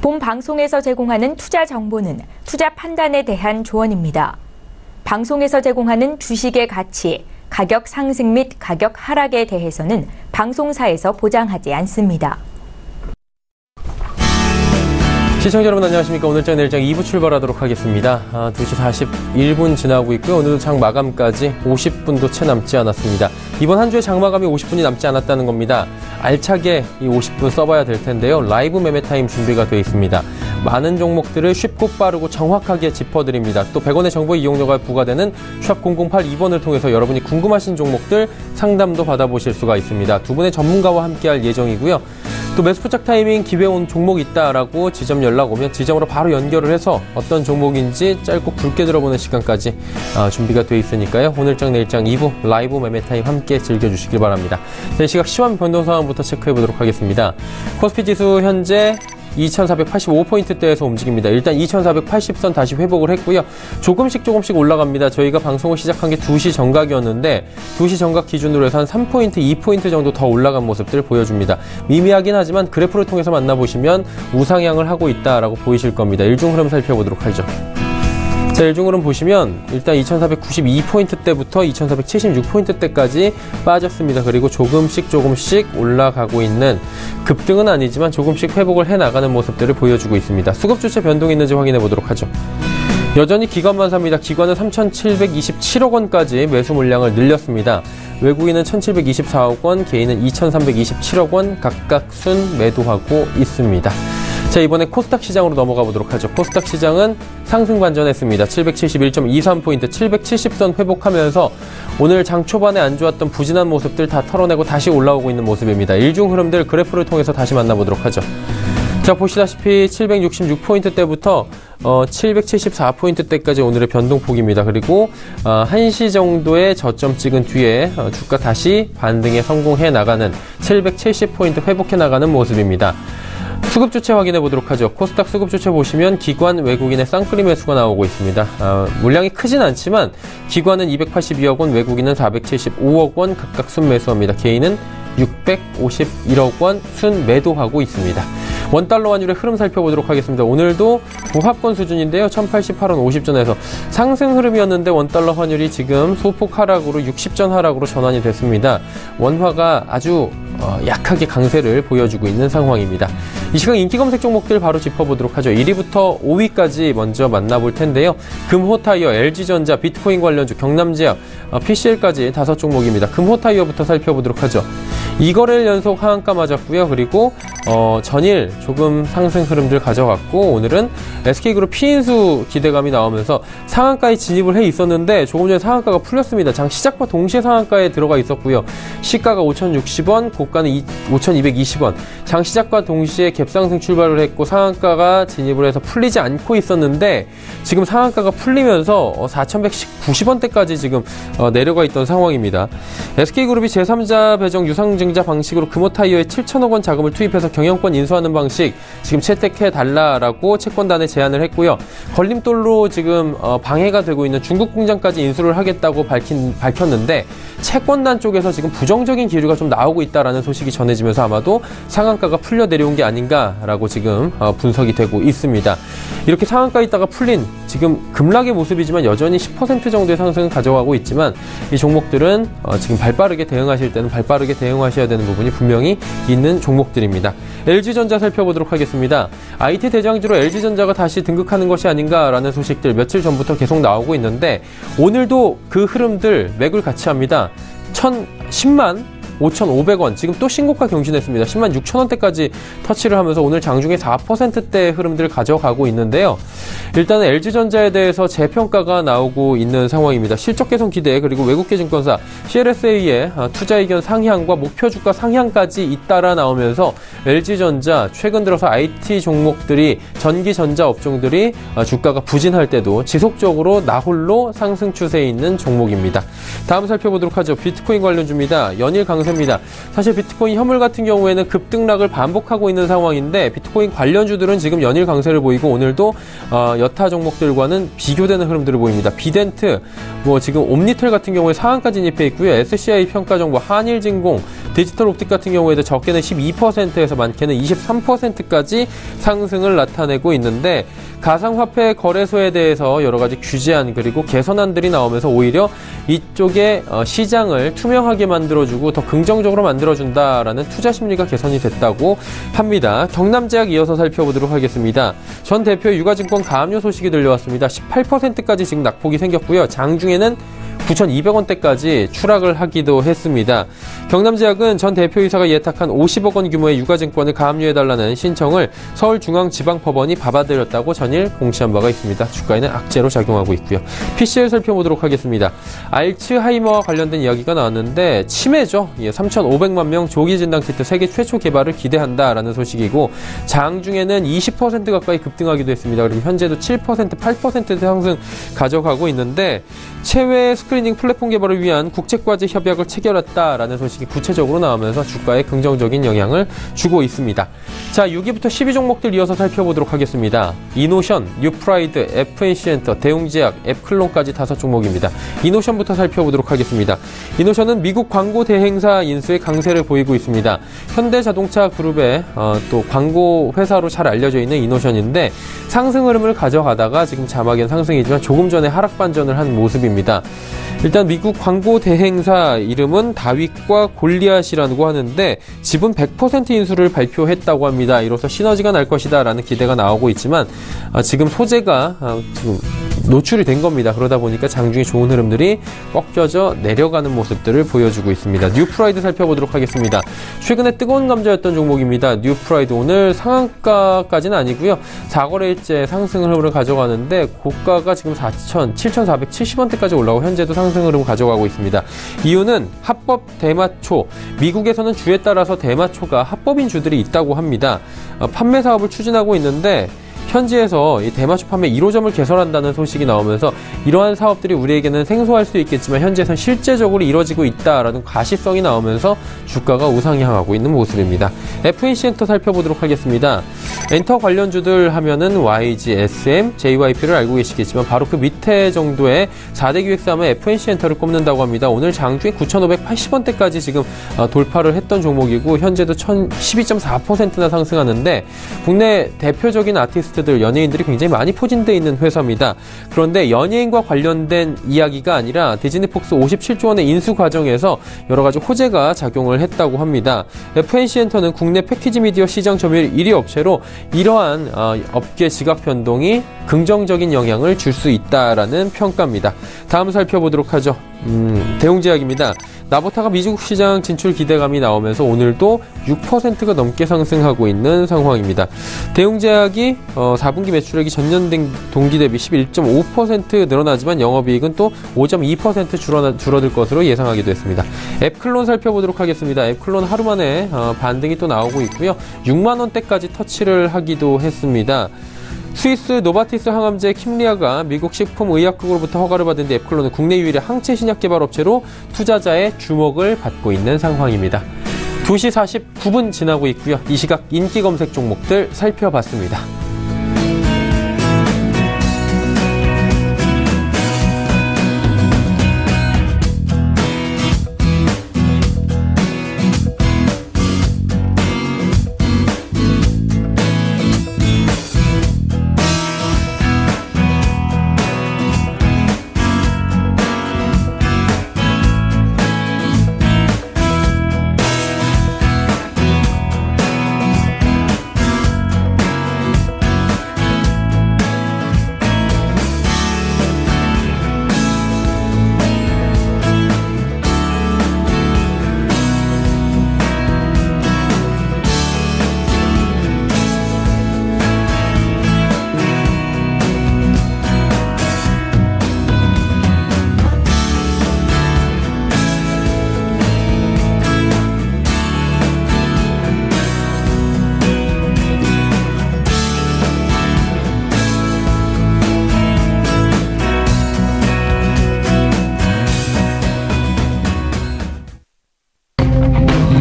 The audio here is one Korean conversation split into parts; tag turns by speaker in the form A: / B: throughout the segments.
A: 본 방송에서 제공하는 투자 정보는 투자 판단에 대한 조언입니다. 방송에서 제공하는 주식의 가치, 가격 상승 및 가격 하락에 대해서는 방송사에서 보장하지 않습니다.
B: 시청자 여러분 안녕하십니까. 오늘장 내일장 2부 출발하도록 하겠습니다. 2시 41분 지나고 있고요. 오늘도 장 마감까지 50분도 채 남지 않았습니다. 이번 한 주에 장 마감이 50분이 남지 않았다는 겁니다. 알차게 이 50분 써봐야 될 텐데요. 라이브 매매 타임 준비가 되어 있습니다. 많은 종목들을 쉽고 빠르고 정확하게 짚어드립니다. 또 100원의 정보 이용료가 부과되는 샵 0082번을 통해서 여러분이 궁금하신 종목들 상담도 받아보실 수가 있습니다. 두 분의 전문가와 함께할 예정이고요. 또 매수 포착 타이밍 기회 온 종목 있다라고 지점 연락 오면 지점으로 바로 연결을 해서 어떤 종목인지 짧고 굵게 들어보는 시간까지 준비가 되어 있으니까요. 오늘장 내일장 2부 라이브 매매 타임 함께 즐겨주시길 바랍니다. 네, 시각 시황 변동 상황부터 체크해보도록 하겠습니다. 코스피 지수 현재 2485포인트대에서 움직입니다. 일단 2480선 다시 회복을 했고요. 조금씩 올라갑니다. 저희가 방송을 시작한 게 2시 정각이었는데 2시 정각 기준으로 해서 한 3포인트, 2포인트 정도 더 올라간 모습들 보여줍니다. 미미하긴 하지만 그래프를 통해서 만나보시면 우상향을 하고 있다라고 보이실 겁니다. 일중 흐름 살펴보도록 하죠. 자, 일중 흐름 보시면 일단 2492포인트대부터 2476포인트대까지 빠졌습니다. 그리고 조금씩 올라가고 있는, 급등은 아니지만 조금씩 회복을 해나가는 모습들을 보여주고 있습니다. 수급 주체 변동이 있는지 확인해 보도록 하죠. 여전히 기관만 삽니다. 기관은 3,727억 원까지 매수 물량을 늘렸습니다. 외국인은 1,724억 원, 개인은 2,327억 원 각각 순 매도하고 있습니다. 자, 이번에 코스닥 시장으로 넘어가 보도록 하죠. 코스닥 시장은 상승 반전했습니다. 771.23포인트, 770선 회복하면서 오늘 장 초반에 안 좋았던 부진한 모습들 다 털어내고 다시 올라오고 있는 모습입니다. 일중 흐름들 그래프를 통해서 다시 만나보도록 하죠. 자, 보시다시피 766포인트대부터 774포인트대까지 오늘의 변동폭입니다. 그리고 1시 정도의 저점 찍은 뒤에 주가 다시 반등에 성공해 나가는 770포인트 회복해 나가는 모습입니다. 수급 주체 확인해 보도록 하죠. 코스닥 수급 주체 보시면 기관, 외국인의 쌍끌이 매수가 나오고 있습니다. 물량이 크진 않지만 기관은 282억 원, 외국인은 475억 원 각각 순매수합니다. 개인은 651억 원 순매도하고 있습니다. 원달러 환율의 흐름 살펴보도록 하겠습니다. 오늘도 고합권 수준인데요. 1088원 50전에서 상승 흐름이었는데 원달러 환율이 지금 소폭 하락으로 60전 하락으로 전환이 됐습니다. 원화가 아주 약하게 강세를 보여주고 있는 상황입니다. 이 시간 인기 검색 종목들 바로 짚어보도록 하죠. 1위부터 5위까지 먼저 만나볼 텐데요. 금호타이어, LG전자, 비트코인 관련주, 경남제약, PCL까지 5종목입니다. 금호타이어부터 살펴보도록 하죠. 2거래일 연속 하한가 맞았고요. 그리고 전일 조금 상승 흐름들 가져갔고 오늘은 SK그룹 피인수 기대감이 나오면서 상한가에 진입을 해 있었는데 조금 전에 상한가가 풀렸습니다. 장 시작과 동시에 상한가에 들어가 있었고요. 시가가 5,060원, 고가는 5,220원. 장 시작과 동시에 갭상승 출발을 했고 상한가가 진입을 해서 풀리지 않고 있었는데 지금 상한가가 풀리면서 4,190원대까지 지금 내려가 있던 상황입니다. SK그룹이 제3자 배정 유상증자 방식으로 금호타이어에 7천억 원 자금을 투입해서 경영권 인수하는 방식 지금 채택해달라라고 채권단에 제안을 했고요. 걸림돌로 지금 방해가 되고 있는 중국 공장까지 인수를 하겠다고 밝혔는데 채권단 쪽에서 지금 부정적인 기류가 좀 나오고 있다라는 소식이 전해지면서 아마도 상한가가 풀려 내려온 게 아닌가라고 지금 분석이 되고 있습니다. 이렇게 상한가 있다가 풀린 지금 급락의 모습이지만 여전히 10% 정도의 상승을 가져가고 있지만 이 종목들은 지금 발빠르게 대응하실 때는 발빠르게 대응하셔야 되는 부분이 분명히 있는 종목들입니다. LG전자 살펴보도록 하겠습니다. IT 대장주로 LG전자가 다시 등극하는 것이 아닌가라는 소식들 며칠 전부터 계속 나오고 있는데 오늘도 그 흐름들 맥을 같이 합니다. 10만 5,500원 지금 또 신고가 경신했습니다. 10만 6천원대까지 터치를 하면서 오늘 장중에 4%대 흐름들을 가져가고 있는데요. 일단은 LG전자에 대해서 재평가가 나오고 있는 상황입니다. 실적 개선 기대 그리고 외국계 증권사 CLSA의 투자 의견 상향과 목표 주가 상향까지 잇따라 나오면서 LG전자 최근 들어서 IT 종목들이 전기전자 업종들이 주가가 부진할 때도 지속적으로 나홀로 상승 추세에 있는 종목입니다. 다음 살펴보도록 하죠. 비트코인 관련주입니다. 연일 강세입니다. 사실 비트코인 현물 같은 경우에는 급등락을 반복하고 있는 상황인데 비트코인 관련주들은 지금 연일 강세를 보이고 오늘도 여타 종목들과는 비교되는 흐름들을 보입니다. 비덴트, 지금 옴니텔 같은 경우에 상한가 진입해 있고요. SCI 평가정보, 한일진공, 디지털 옵틱 같은 경우에도 적게는 12%에서 많게는 23%까지 상승을 나타내고 있는데 가상화폐 거래소에 대해서 여러 가지 규제안 그리고 개선안들이 나오면서 오히려 이쪽에 시장을 투명하게 만들어주고 더 긍정적으로 만들어준다라는 투자 심리가 개선이 됐다고 합니다. 경남제약 이어서 살펴보도록 하겠습니다. 전 대표 유가증권 가압류 소식이 들려왔습니다. 18%까지 지금 낙폭이 생겼고요. 장중에는 9,200원대까지 추락을 하기도 했습니다. 경남제약은 전 대표이사가 예탁한 50억 원 규모의 유가증권을 가압류해달라는 신청을 서울중앙지방법원이 받아들였다고 전일 공시한 바가 있습니다. 주가에는 악재로 작용하고 있고요. PCL 살펴보도록 하겠습니다. 알츠하이머와 관련된 이야기가 나왔는데 치매죠. 3,500만 명 조기 진단 키트 세계 최초 개발을 기대한다라는 소식이고 장중에는 20% 가까이 급등하기도 했습니다. 그리고 현재도 7%, 8% 상승 가져가고 있는데 체외 스크리닝 플랫폼 개발을 위한 국제과제 협약을 체결했다라는 소식이 구체적으로 나오면서 주가에 긍정적인 영향을 주고 있습니다. 자, 6위부터 10위 종목들 이어서 살펴보도록 하겠습니다. 이노션, 뉴프라이드, FNC엔터, 대웅제약, 앱클론까지 5종목입니다. 이노션부터 살펴보도록 하겠습니다. 이노션은 미국 광고 대행사 인수에 강세를 보이고 있습니다. 현대자동차 그룹의 또 광고 회사로 잘 알려져 있는 이노션인데 상승 흐름을 가져가다가 지금 자막엔 상승이지만 조금 전에 하락 반전을 한 모습입니다. 일단 미국 광고 대행사 이름은 다윗과 골리앗이라고 하는데 지분 100% 인수를 발표했다고 합니다. 이로써 시너지가 날 것이다 라는 기대가 나오고 있지만 지금 소재가 지금 노출이 된 겁니다. 그러다 보니까 장중에 좋은 흐름들이 꺾여져 내려가는 모습들을 보여주고 있습니다. 뉴프라이드 살펴보도록 하겠습니다. 최근에 뜨거운 감자였던 종목입니다. 뉴프라이드 오늘 상한가까지는 아니고요. 4거래일째 상승 흐름을 가져가는데 고가가 지금 7,470원대까지 올라오고 현재도 상승 흐름 가져가고 있습니다. 이유는 합법 대마초, 미국에서는 주에 따라서 대마초가 합법인 주들이 있다고 합니다. 판매 사업을 추진하고 있는데 현지에서 이 대마초 판매 1호점을 개설한다는 소식이 나오면서 이러한 사업들이 우리에게는 생소할 수 있겠지만 현지에서는 실제적으로 이뤄지고 있다라는 가시성이 나오면서 주가가 우상향하고 있는 모습입니다. FNC엔터 살펴보도록 하겠습니다. 엔터 관련주들 하면은 YG, SM, JYP를 알고 계시겠지만 바로 그 밑에 정도의 4대 기획사하면 FNC엔터를 꼽는다고 합니다. 오늘 장중에 9,580원대까지 지금 돌파를 했던 종목이고 현재도 12.4%나 상승하는데 국내 대표적인 아티스트 연예인들이 굉장히 많이 포진되어 있는 회사입니다. 그런데 연예인과 관련된 이야기가 아니라 디즈니폭스 57조 원의 인수 과정에서 여러 가지 호재가 작용을 했다고 합니다. FNC엔터는 국내 패키지 미디어 시장 점유율 1위 업체로 이러한 업계 지각 변동이 긍정적인 영향을 줄 수 있다라는 평가입니다. 다음 살펴보도록 하죠. 대웅제약입니다. 나보타가 미국 시장 진출 기대감이 나오면서 오늘도 6%가 넘게 상승하고 있는 상황입니다. 대웅제약이 4분기 매출액이 전년 동기 대비 11.5% 늘어나지만 영업이익은 또 5.2% 줄어들 것으로 예상하기도 했습니다. 앱클론 살펴보도록 하겠습니다. 앱클론 하루 만에 반등이 또 나오고 있고요. 6만 원대까지 터치를 하기도 했습니다. 스위스 노바티스 항암제 킴리아가 미국 식품의약국으로부터 허가를 받은 뒤 앱클론은 국내 유일의 항체 신약 개발 업체로 투자자의 주목을 받고 있는 상황입니다. 2시 49분 지나고 있고요. 이 시각 인기 검색 종목들 살펴봤습니다.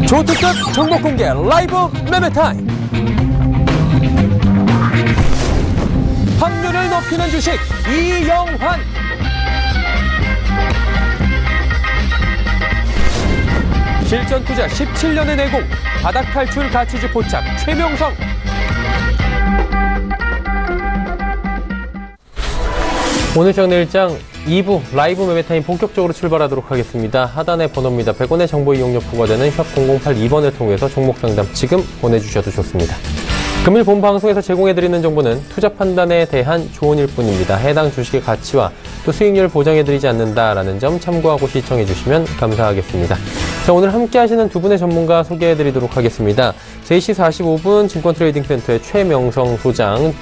C: 초특급 종목 공개 라이브 매매 타임. 확률을 높이는 주식 이영환. 실전 투자 17년의 내공, 바닥 탈출 가치주 포착 최명성.
B: 오늘 시작 내일장 2부 라이브 매매타임 본격적으로 출발하도록 하겠습니다. 하단의 번호입니다. 100원의 정보 이용료 부과되는 샵 0082번을 통해서 종목 상담 지금 보내주셔도 좋습니다. 금일 본 방송에서 제공해드리는 정보는 투자 판단에 대한 조언일 뿐입니다. 해당 주식의 가치와 또 수익률을 보장해드리지 않는다라는 점 참고하고 시청해주시면 감사하겠습니다. 자, 오늘 함께 하시는 두 분의 전문가 소개해드리도록 하겠습니다. 3시 45분 증권트레이딩센터의 최명성 소장,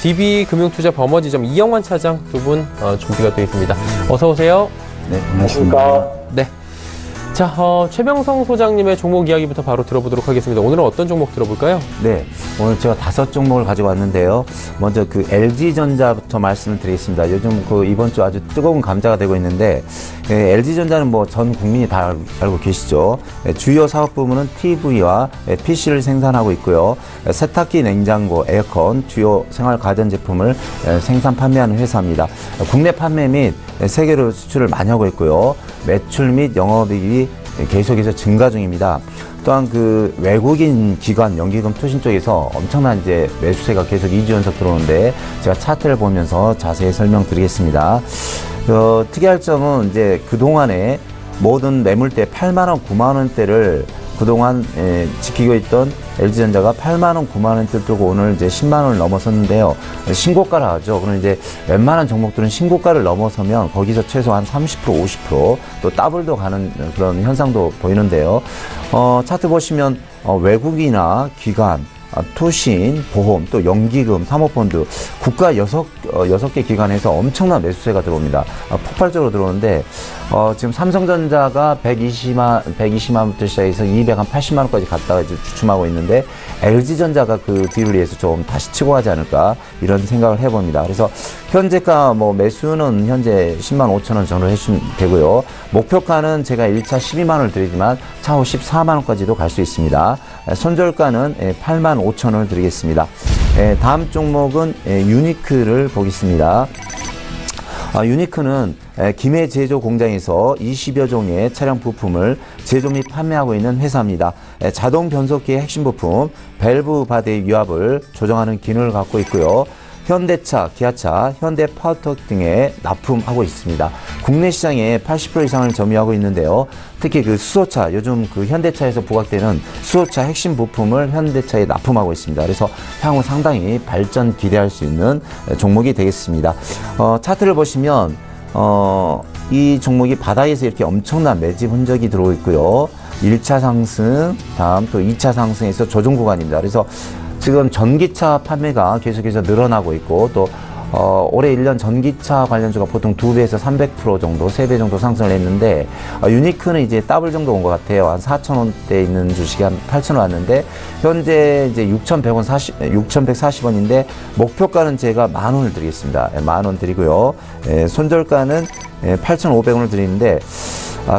B: DB금융투자 버머지점 이영환 차장 두 분 준비가 되어 있습니다. 어서 오세요.
D: 네, 반갑습니다.
B: 네. 자, 최명성 소장님의 종목 이야기부터 바로 들어보도록 하겠습니다. 오늘은 어떤 종목 들어볼까요?
D: 네, 오늘 제가 5종목을 가지고 왔는데요. 먼저 그 LG전자부터 말씀을 드리겠습니다. 요즘 이번 주 아주 뜨거운 감자가 되고 있는데, LG전자는 뭐 전 국민이 다 알고 계시죠. 주요 사업 부문은 TV와 PC를 생산하고 있고요. 세탁기, 냉장고, 에어컨, 주요 생활 가전제품을 생산 판매하는 회사입니다. 국내 판매 및 세계로 수출을 많이 하고 있고요. 매출 및 영업이익이 계속해서 증가 중입니다. 또한 그 외국인 기관, 연기금 투신 쪽에서 엄청난 이제 매수세가 계속 2주 연속 들어오는데 제가 차트를 보면서 자세히 설명드리겠습니다. 특이할 점은 이제 그동안에 모든 매물대 8만원, 9만원대를 그동안 지키고 있던 LG전자가 8만원, 9만원대를 뚫고 오늘 이제 10만원을 넘어섰는데요. 신고가를 하죠. 그럼 이제 웬만한 종목들은 신고가를 넘어서면 거기서 최소한 30%, 50%, 또 더블도 가는 그런 현상도 보이는데요. 차트 보시면 외국이나 기관, 투신, 보험, 또 연기금, 사모펀드, 국가 6개 기관에서 엄청난 매수세가 들어옵니다. 폭발적으로 들어오는데, 지금 삼성전자가 120만부터 시작해서 280만원까지 갔다가 이제 주춤하고 있는데, LG전자가 그 뒤를 위해서 좀 다시 치고 가지 않을까, 이런 생각을 해봅니다. 그래서 현재가 뭐 매수는 현재 10만 5천원 정도 해주시면 되고요. 목표가는 제가 1차 12만원을 드리지만, 차후 14만원까지도 갈 수 있습니다. 손절가는 8만 5천원을 드리겠습니다. 다음 종목은 유니크를 보겠습니다. 유니크는 김해 제조 공장에서 20여 종의 차량 부품을 제조 및 판매하고 있는 회사입니다. 자동 변속기의 핵심 부품 밸브 바디의 유압을 조정하는 기능을 갖고 있고요. 현대차, 기아차, 현대파워텍 등에 납품하고 있습니다. 국내 시장에 80% 이상을 점유하고 있는데요. 특히 그 수소차, 요즘 그 현대차에서 부각되는 수소차 핵심 부품을 현대차에 납품하고 있습니다. 그래서 향후 상당히 발전 기대할 수 있는 종목이 되겠습니다. 차트를 보시면 이 종목이 바닥에서 이렇게 엄청난 매집 흔적이 들어오고 있고요. 1차 상승, 다음 또 2차 상승에서 조정 구간입니다. 그래서 지금 전기차 판매가 계속해서 늘어나고 있고 또 올해 1년 전기차 관련주가 보통 2배에서 300% 정도, 3배 정도 상승을 했는데 유니크는 이제 더블 정도 온 것 같아요. 한 4,000원대 있는 주식이 한 8,000원 왔는데 현재 이제 6,140원인데 목표가는 제가 10,000원을 드리겠습니다. 10,000원 드리고요. 손절가는 8,500원을 드리는데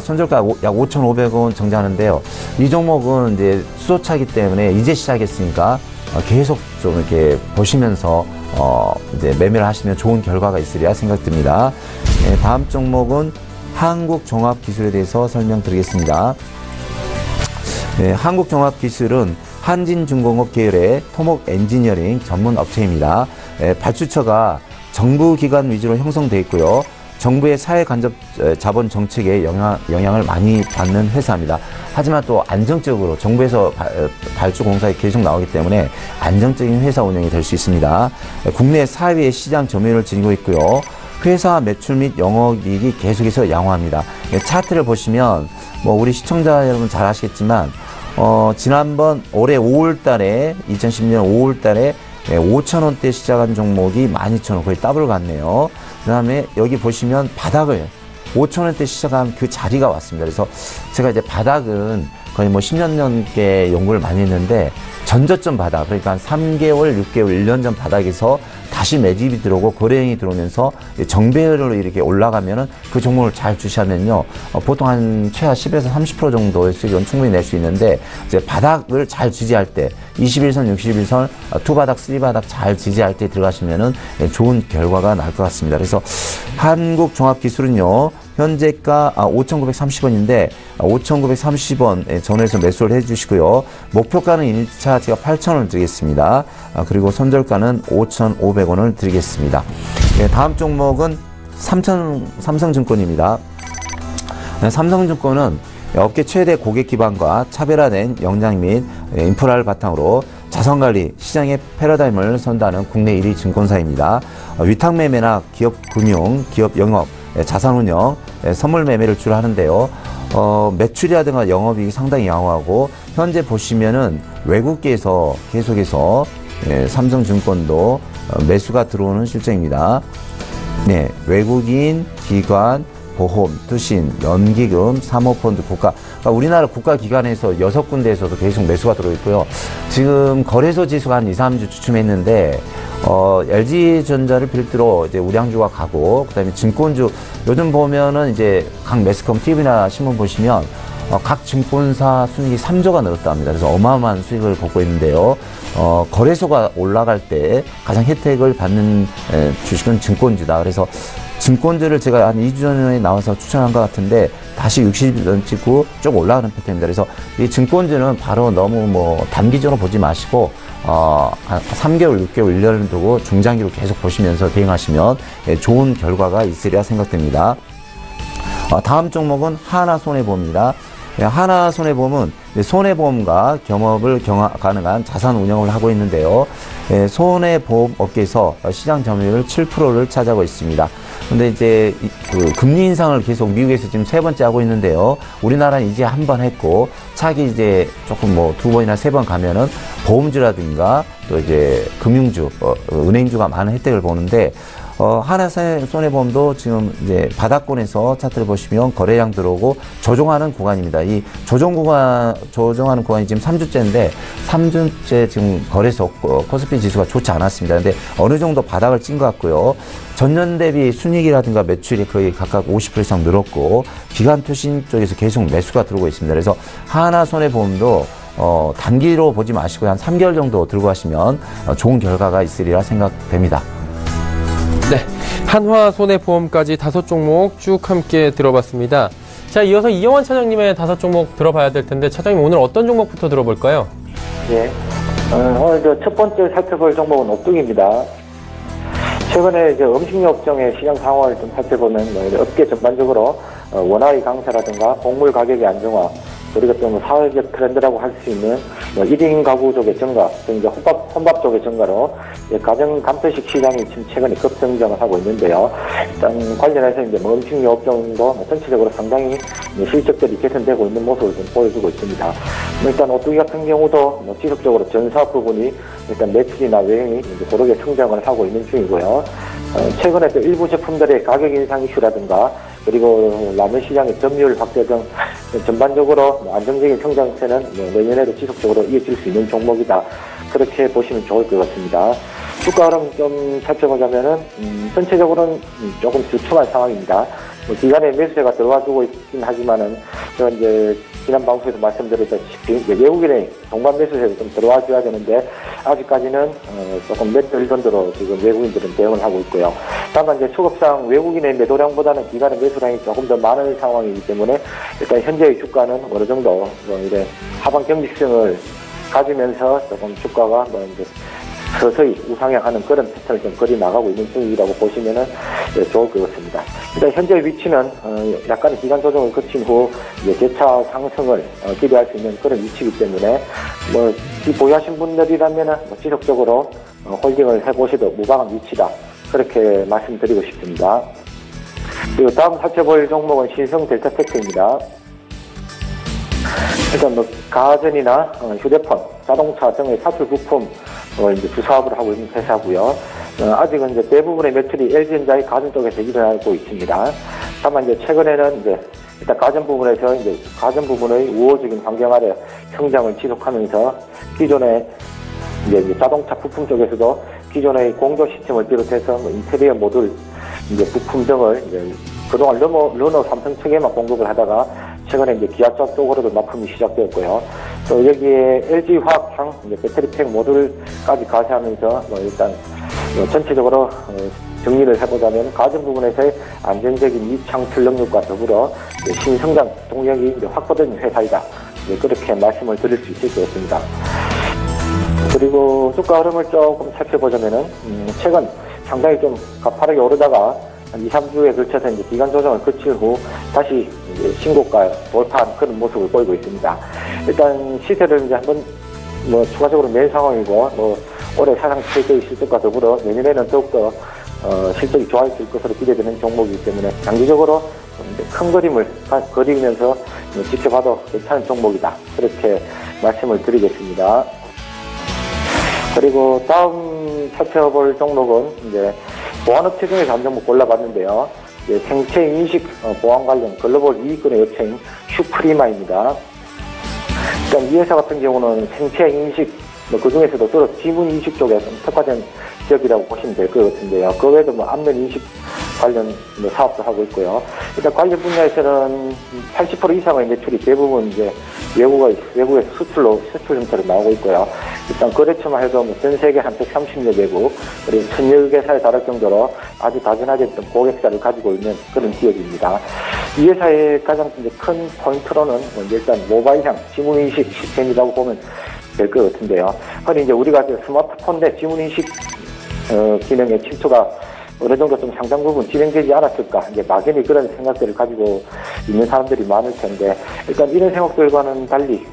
D: 손절가 약 5,500원 정지하는데요. 이 종목은 이제 수소차이기 때문에 이제 시작했으니까 계속 좀 이렇게 보시면서 이제 매매를 하시면 좋은 결과가 있으리라 생각됩니다. 다음 종목은 한국종합기술에 대해서 설명드리겠습니다. 한국종합기술은 한진중공업 계열의 토목 엔지니어링 전문 업체입니다. 발주처가 정부기관 위주로 형성되어 있고요. 정부의 사회 간접 자본 정책에 영향을 많이 받는 회사입니다. 하지만 또 안정적으로 정부에서 발주 공사에 계속 나오기 때문에 안정적인 회사 운영이 될 수 있습니다. 국내 4위의 시장 점유율을 지니고 있고요. 회사 매출 및 영업이익이 계속해서 양호합니다. 차트를 보시면 뭐 우리 시청자 여러분 잘 아시겠지만 지난번 올해 5월달에 2010년 5월달에 5,000원대 시작한 종목이 12,000원 거의 더블 갔네요. 그 다음에 여기 보시면 바닥을 5,000원대 시작한 그 자리가 왔습니다. 그래서 제가 이제 바닥은 거의 뭐 10년 넘게 연구를 많이 했는데 전저점 바닥, 그러니까 한 3개월, 6개월, 1년 전 바닥에서 다시 매집이 들어오고 거래량이 들어오면서 정배열로 이렇게 올라가면은 그 종목을 잘 주시하면요. 보통 한 최하 10에서 30% 정도의 수익은 충분히 낼 수 있는데 이제 바닥을 잘 지지할 때 21선, 61선, 투바닥, 쓰리바닥 잘 지지할 때 들어가시면은 좋은 결과가 날 것 같습니다. 그래서 한국종합기술은요. 현재가 5,930원인데 5,930원 전후에서 매수를 해주시고요. 목표가는 1차 제가 8,000원을 드리겠습니다. 그리고 손절가는 5,500원을 드리겠습니다. 네, 다음 종목은 삼성증권입니다. 네, 삼성증권은 업계 최대 고객 기반과 차별화된 역량 및 인프라를 바탕으로 자산관리 시장의 패러다임을 선도하는 국내 1위 증권사입니다. 위탁매매나 기업 금융, 기업 영업, 자산운용, 선물 매매를 주로 하는데요. 매출이라든가 영업이익이 상당히 양호하고 현재 보시면은 외국계에서 계속해서 삼성증권도 매수가 들어오는 실정입니다. 네, 외국인, 기관, 보험, 투신, 연기금, 사모펀드, 국가. 그러니까 우리나라 국가기관에서 6군데에서도 계속 매수가 들어있고요. 지금 거래소 지수가 한 2, 3주 주춤했는데, LG전자를 필두로 이제 우량주가 가고, 그 다음에 증권주, 요즘 보면은 이제 각 매스컴 TV나 신문 보시면, 각 증권사 순이익이 3조가 늘었다 합니다. 그래서 어마어마한 수익을 걷고 있는데요. 거래소가 올라갈 때 가장 혜택을 받는 주식은 증권주다. 그래서 증권주를 제가 한 2주 전에 나와서 추천한 것 같은데 다시 60원 찍고 쭉 올라가는 패턴입니다. 그래서 이 증권주는 바로 너무 뭐 단기적으로 보지 마시고 한 3개월, 6개월, 1년을 두고 중장기로 계속 보시면서 대응하시면 좋은 결과가 있으리라 생각됩니다. 다음 종목은 하나손해보험입니다. 하나손해보험은 손해보험과 겸업을 가능한 자산 운영을 하고 있는데요. 손해보험 업계에서 시장 점유율 7%를 차지하고 있습니다. 근데 이제 그 금리 인상을 계속 미국에서 지금 3번째 하고 있는데요. 우리나라는 이제 한 번 했고 차기 이제 조금 뭐 2번이나 3번 가면은 보험주라든가 또 이제 금융주, 은행주가 많은 혜택을 보는데 하나손해보험도 지금 이제 바닥권에서 차트를 보시면 거래량 들어오고 조정하는 구간입니다. 이 조정하는 구간이 지금 3주째인데 3주째 지금 거래소 코스피 지수가 좋지 않았습니다. 근데 어느 정도 바닥을 찐 것 같고요. 전년 대비 순이익이라든가 매출이 거의 각각 50% 이상 늘었고 기관 투신 쪽에서 계속 매수가 들어오고 있습니다. 그래서 하나손해보험도 단기로 보지 마시고 한 3개월 정도 들고 가시면 좋은 결과가 있으리라 생각됩니다.
B: 네, 한화손해보험까지 5종목 쭉 함께 들어봤습니다. 자, 이어서 이영환 차장님의 5종목 들어봐야 될 텐데 차장님 오늘 어떤 종목부터 들어볼까요?
E: 예, 오늘 첫 번째 살펴볼 종목은 옥동입니다. 최근에 이제 음식료 업종의 시장 상황을 좀 살펴보면 업계 전반적으로 원화의 강세라든가 곡물 가격의 안정화, 그리고 또 사회적 트렌드라고 할 수 있는 1인 가구 쪽의 증가, 또 이제 혼밥 쪽의 증가로 가정 간편식 시장이 지금 최근에 급성장을 하고 있는데요. 일단 관련해서 이제 음식료 업종도 전체적으로 상당히 실적들이 개선되고 있는 모습을 좀 보여주고 있습니다. 일단 오뚜기 같은 경우도 지속적으로 전사 부분이 일단 매출이나 외형이 고르게 성장을 하고 있는 중이고요. 최근에 또 일부 제품들의 가격 인상 이슈라든가 그리고 라면 시장의 점유율 확대 등 전반적으로 안정적인 성장세는 내년에도 지속적으로 이어질 수 있는 종목이다. 그렇게 보시면 좋을 것 같습니다. 주가 흐름 좀 살펴보자면은 전체적으로는 조금 주춤한 상황입니다. 기간에 매수세가 들어와주고 있긴 하지만은 제가 이제 지난 방송에서 말씀드렸다시피 외국인의 동반 매수세가 좀 들어와줘야 되는데 아직까지는 조금 몇달 정도로 지금 외국인들은 대응을 하고 있고요. 다만 이제 수급상 외국인의 매도량보다는 기관의 매수량이 조금 더 많은 상황이기 때문에 일단 현재의 주가는 어느 정도 이래 하방 경직성을 가지면서 조금 주가가 이제 서서히 우상향하는 그런 패턴을 좀 그리 나가고 있는 중이라고 보시면은 좋을 것 같습니다. 일단 현재 위치는 약간의 기간 조정을 거친 후 이제 재차 상승을 기대할 수 있는 그런 위치이기 때문에 보유하신 분들이라면은 지속적으로 홀딩을 해보셔도 무방한 위치다. 그렇게 말씀드리고 싶습니다. 그리고 다음 살펴볼 종목은 신성 델타테크입니다. 일단 가전이나 휴대폰, 자동차 등의 사출 부품 이제 주사업을 하고 있는 회사고요. 아직은 이제 대부분의 매출이 LG전자의 가전 쪽에서 일어나고 있습니다. 다만 이제 최근에는 이제 일단 가전 부분에서 이제 가전 부분의 우호적인 환경 아래 성장을 지속하면서 기존의 이제 자동차 부품 쪽에서도 기존의 공조 시스템을 비롯해서 인테리어 모듈 이제 부품 등을 이제 그동안 르노 삼성 측에만 공급을 하다가 최근에 이제 기아차 쪽으로도 납품이 시작되었고요. 또 여기에 LG 화학향 배터리팩 모듈까지 가세하면서 일단 전체적으로 정리를 해보자면 가정 부분에서의 안정적인 이익 창출 능력과 더불어 신성장 동력이 이제 확보된 회사이다. 그렇게 말씀을 드릴 수 있을 것 같습니다. 그리고 주가 흐름을 조금 살펴보자면은 최근 상당히 좀 가파르게 오르다가 한 2, 3주에 걸쳐서 이제 기간 조정을 거칠 후 다시 이제 신고가 돌파한 그런 모습을 보이고 있습니다. 일단 시세를 이제 한번 추가적으로 낸 상황이고 올해 사상 최대의 실적과 더불어 내년에는 더욱더 실적이 좋아질 것으로 기대되는 종목이기 때문에 장기적으로 큰 그림을 그리면서 지켜봐도 괜찮은 종목이다. 그렇게 말씀을 드리겠습니다. 그리고 다음 살펴볼 종목은 이제 보안업체 중에서 한 종목 골라봤는데요. 생체 인식 보안 관련 글로벌 2위권의 업체인 슈프리마입니다. 일단 이 회사 같은 경우는 생체 인식 그 중에서도 주로 지문 인식 쪽에 좀 특화된 지역이라고 보시면 될 것 같은데요. 그 외에도 안면 인식 관련 사업도 하고 있고요. 일단 관련 분야에서는 80% 이상의 매출이 대부분 이제 외국에서 수출 형태로 나오고 있고요. 일단 거래처만 해도 전 세계 한 130여 개국, 그리고 1000여 개사에 달할 정도로 아주 다변하게 고객사를 가지고 있는 그런 기업입니다. 이 회사의 가장 큰 포인트로는 일단 모바일형 지문인식 시스템이라고 보면 될 것 같은데요. 흔히 이제 우리가 스마트폰 내 지문인식 기능의 침투가 어느 정도 좀 상당 부분 진행되지 않았을까, 이제 막연히 그런 생각들을 가지고 있는 사람들이 많을 텐데, 일단 이런 생각들과는 달리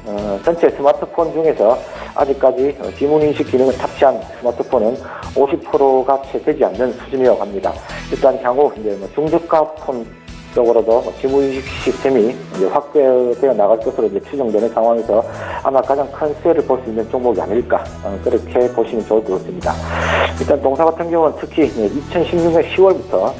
E: 전체 스마트폰 중에서 아직까지 지문인식 기능을 탑재한 스마트폰은 50%가 채 되지 않는 수준이라고 합니다. 일단 향후 이제 중저가 폰 쪽으로도 지문인식 시스템이 이제 확대되어 나갈 것으로 이제 추정되는 상황에서 아마 가장 큰 수혜를 볼 수 있는 종목이 아닐까, 그렇게 보시면 좋을 것 같습니다. 일단 동사 같은 경우는 특히 2016년 10월부터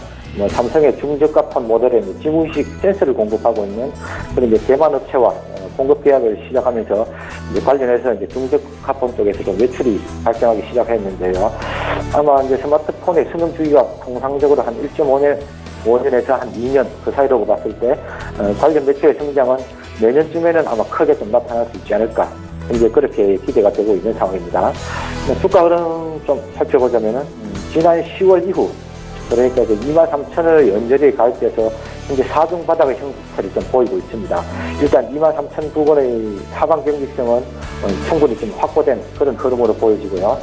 E: 삼성의 중저가폰 모델에 지문인식 센서를 공급하고 있는 그런 이제 대만 업체와 공급 계약을 시작하면서 이제 관련해서 이제 중저가폰 쪽에서 좀 매출이 발생하기 시작했는데요. 아마 이제 스마트폰의 수명 주기가 통상적으로 한 1.5년에서 한 2년 그 사이라고 봤을 때 관련 매출의 성장은 내년쯤에는 아마 크게 좀 나타날 수 있지 않을까, 이제 그렇게 기대가 되고 있는 상황입니다. 주가 흐름 좀 살펴보자면은 지난 10월 이후, 그러니까 이제 23,000원을 연전히 가입돼서 현재 4중 바닥의 형태를 좀 보이고 있습니다. 일단 23,000 부근의 하방 경직성은 충분히 좀 확보된 그런 흐름으로 보여지고요.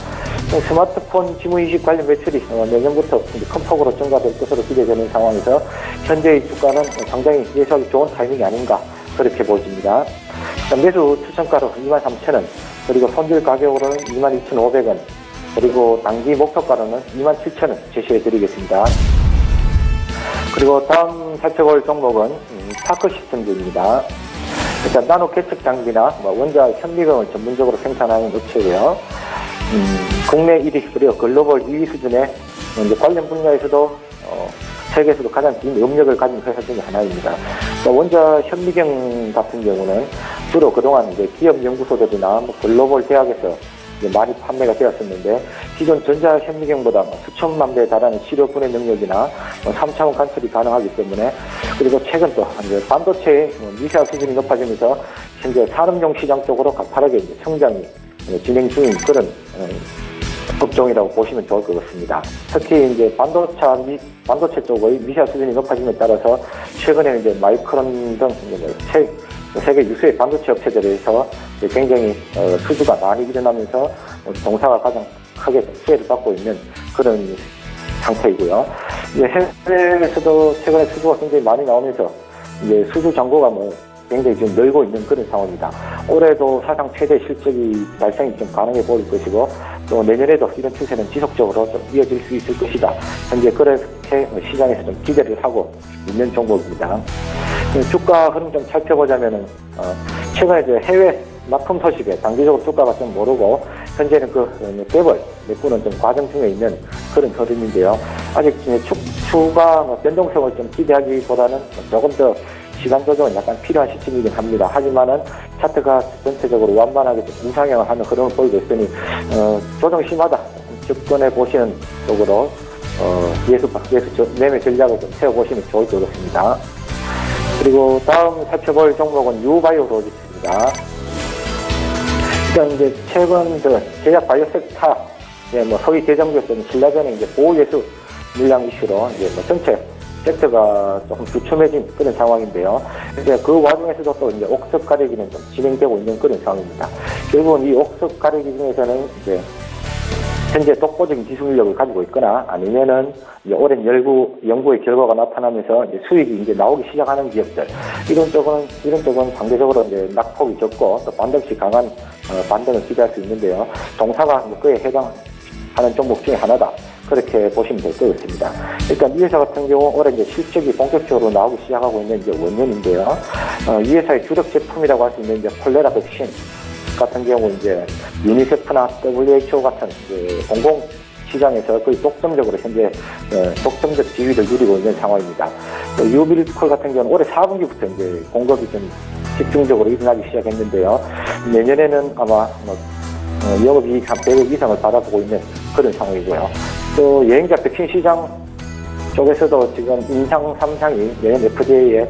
E: 스마트폰 지문인식 관련 매출이 내년부터 큰 폭으로 증가될 것으로 기대되는 상황에서 현재의 주가는 상당히 예수하기 좋은 타이밍이 아닌가, 그렇게 보여집니다. 매수 추천가로 23,000원, 그리고 손절 가격으로는 22,500원, 그리고 단기 목표가로는 27,000원 제시해 드리겠습니다. 그리고 다음 살펴볼 종목은 파크시스템즈입니다. 일단 나노 개척 장비나 원자 현미경을 전문적으로 생산하는 업체고요. 국내 1위 그리고 글로벌 2위 수준의 이제 관련 분야에서도 세계에서도 가장 긴 업력을 가진 회사 중에 하나입니다. 원자 현미경 같은 경우는 주로 그동안 이제 기업 연구소들이나 글로벌 대학에서 많이 판매가 되었었는데, 기존 전자 현미경보다 수천만 배에 달하는 시료 분해 능력이나 3차원 관찰이 가능하기 때문에, 그리고 최근 또 이제 반도체의 미세화 수준이 높아지면서 현재 산업용 시장 쪽으로 가파르게 이제 성장이 진행 중인 그런 업종이라고 보시면 좋을 것 같습니다. 특히 이제 반도체 쪽의 미세화 수준이 높아짐에 따라서 최근에 이제 마이크론 등 세계 유수의 반도체 업체들에서 굉장히 수주가 많이 일어나면서 동사가 가장 크게 수혜를 받고 있는 그런 상태이고요. 이제 해외에서도 최근에 수주가 굉장히 많이 나오면서 이제 수주 잔고가 굉장히 좀 늘고 있는 그런 상황입니다. 올해도 사상 최대 실적이 발생이 좀 가능해 보일 것이고, 또 내년에도 이런 추세는 지속적으로 좀 이어질 수 있을 것이다. 현재 그렇게 시장에서 좀 기대를 하고 있는 종목입니다. 주가 흐름 좀 살펴보자면은 최근에 이제 해외 납품 소식에 단기적으로 주가가 좀 오르고, 현재는 그 개벌 내부는 좀 과정 중에 있는 그런 흐름인데요. 아직 추가 변동성을 좀 기대하기보다는 조금 더 시간 조정은 약간 필요한 시점이긴 합니다. 하지만은 차트가 전체적으로 완만하게 좀 우상향을 하는 흐름을 보이고 있으니 조정 시마다 접근해 보시는 쪽으로 매매 전략을 좀 세워보시면 좋을 것 같습니다. 그리고 다음 살펴볼 종목은 유바이오로직스입니다. 일단 이제 최근 제약 바이오섹터 소위 대장주였던 신라전의 이제 보호예수 물량 이슈로 이제 뭐 전체 섹터가 조금 주춤해진 그런 상황인데요. 이제 그 와중에서도 또 이제 옥석 가리기는 좀 진행되고 있는 그런 상황입니다. 결국은 이 옥석 가리기 중에서는 이제 현재 독보적인 기술력을 가지고 있거나 아니면은 이제 오랜 연구의 결과가 나타나면서 이제 수익이 이제 나오기 시작하는 기업들 이런 쪽은 상대적으로 이제 낙폭이 적고 또 반등시 강한 반등을 기대할 수 있는데요. 동사가 뭐 그에 해당하는 종목 중에 하나다. 그렇게 보시면 될 것 같습니다. 일단 이 회사 같은 경우 올해 이제 실적이 본격적으로 나오기 시작하고 있는 이제 원년인데요. 이 회사의 주력 제품이라고 할 수 있는 이제 콜레라 백신 같은 경우 이제 유니세프나 WHO 같은 이제 공공 시장에서 거의 독점적으로 현재 독점적 지위를 누리고 있는 상황입니다. 유빌콜 같은 경우는 올해 4분기부터 이제 공급이 좀 집중적으로 일어나기 시작했는데요. 내년에는 아마 영업이익 한 100억 이상을 받아보고 있는 그런 상황이고요. 또 여행자 백신 시장 쪽에서도 지금 임상 3상이 내년 FDA에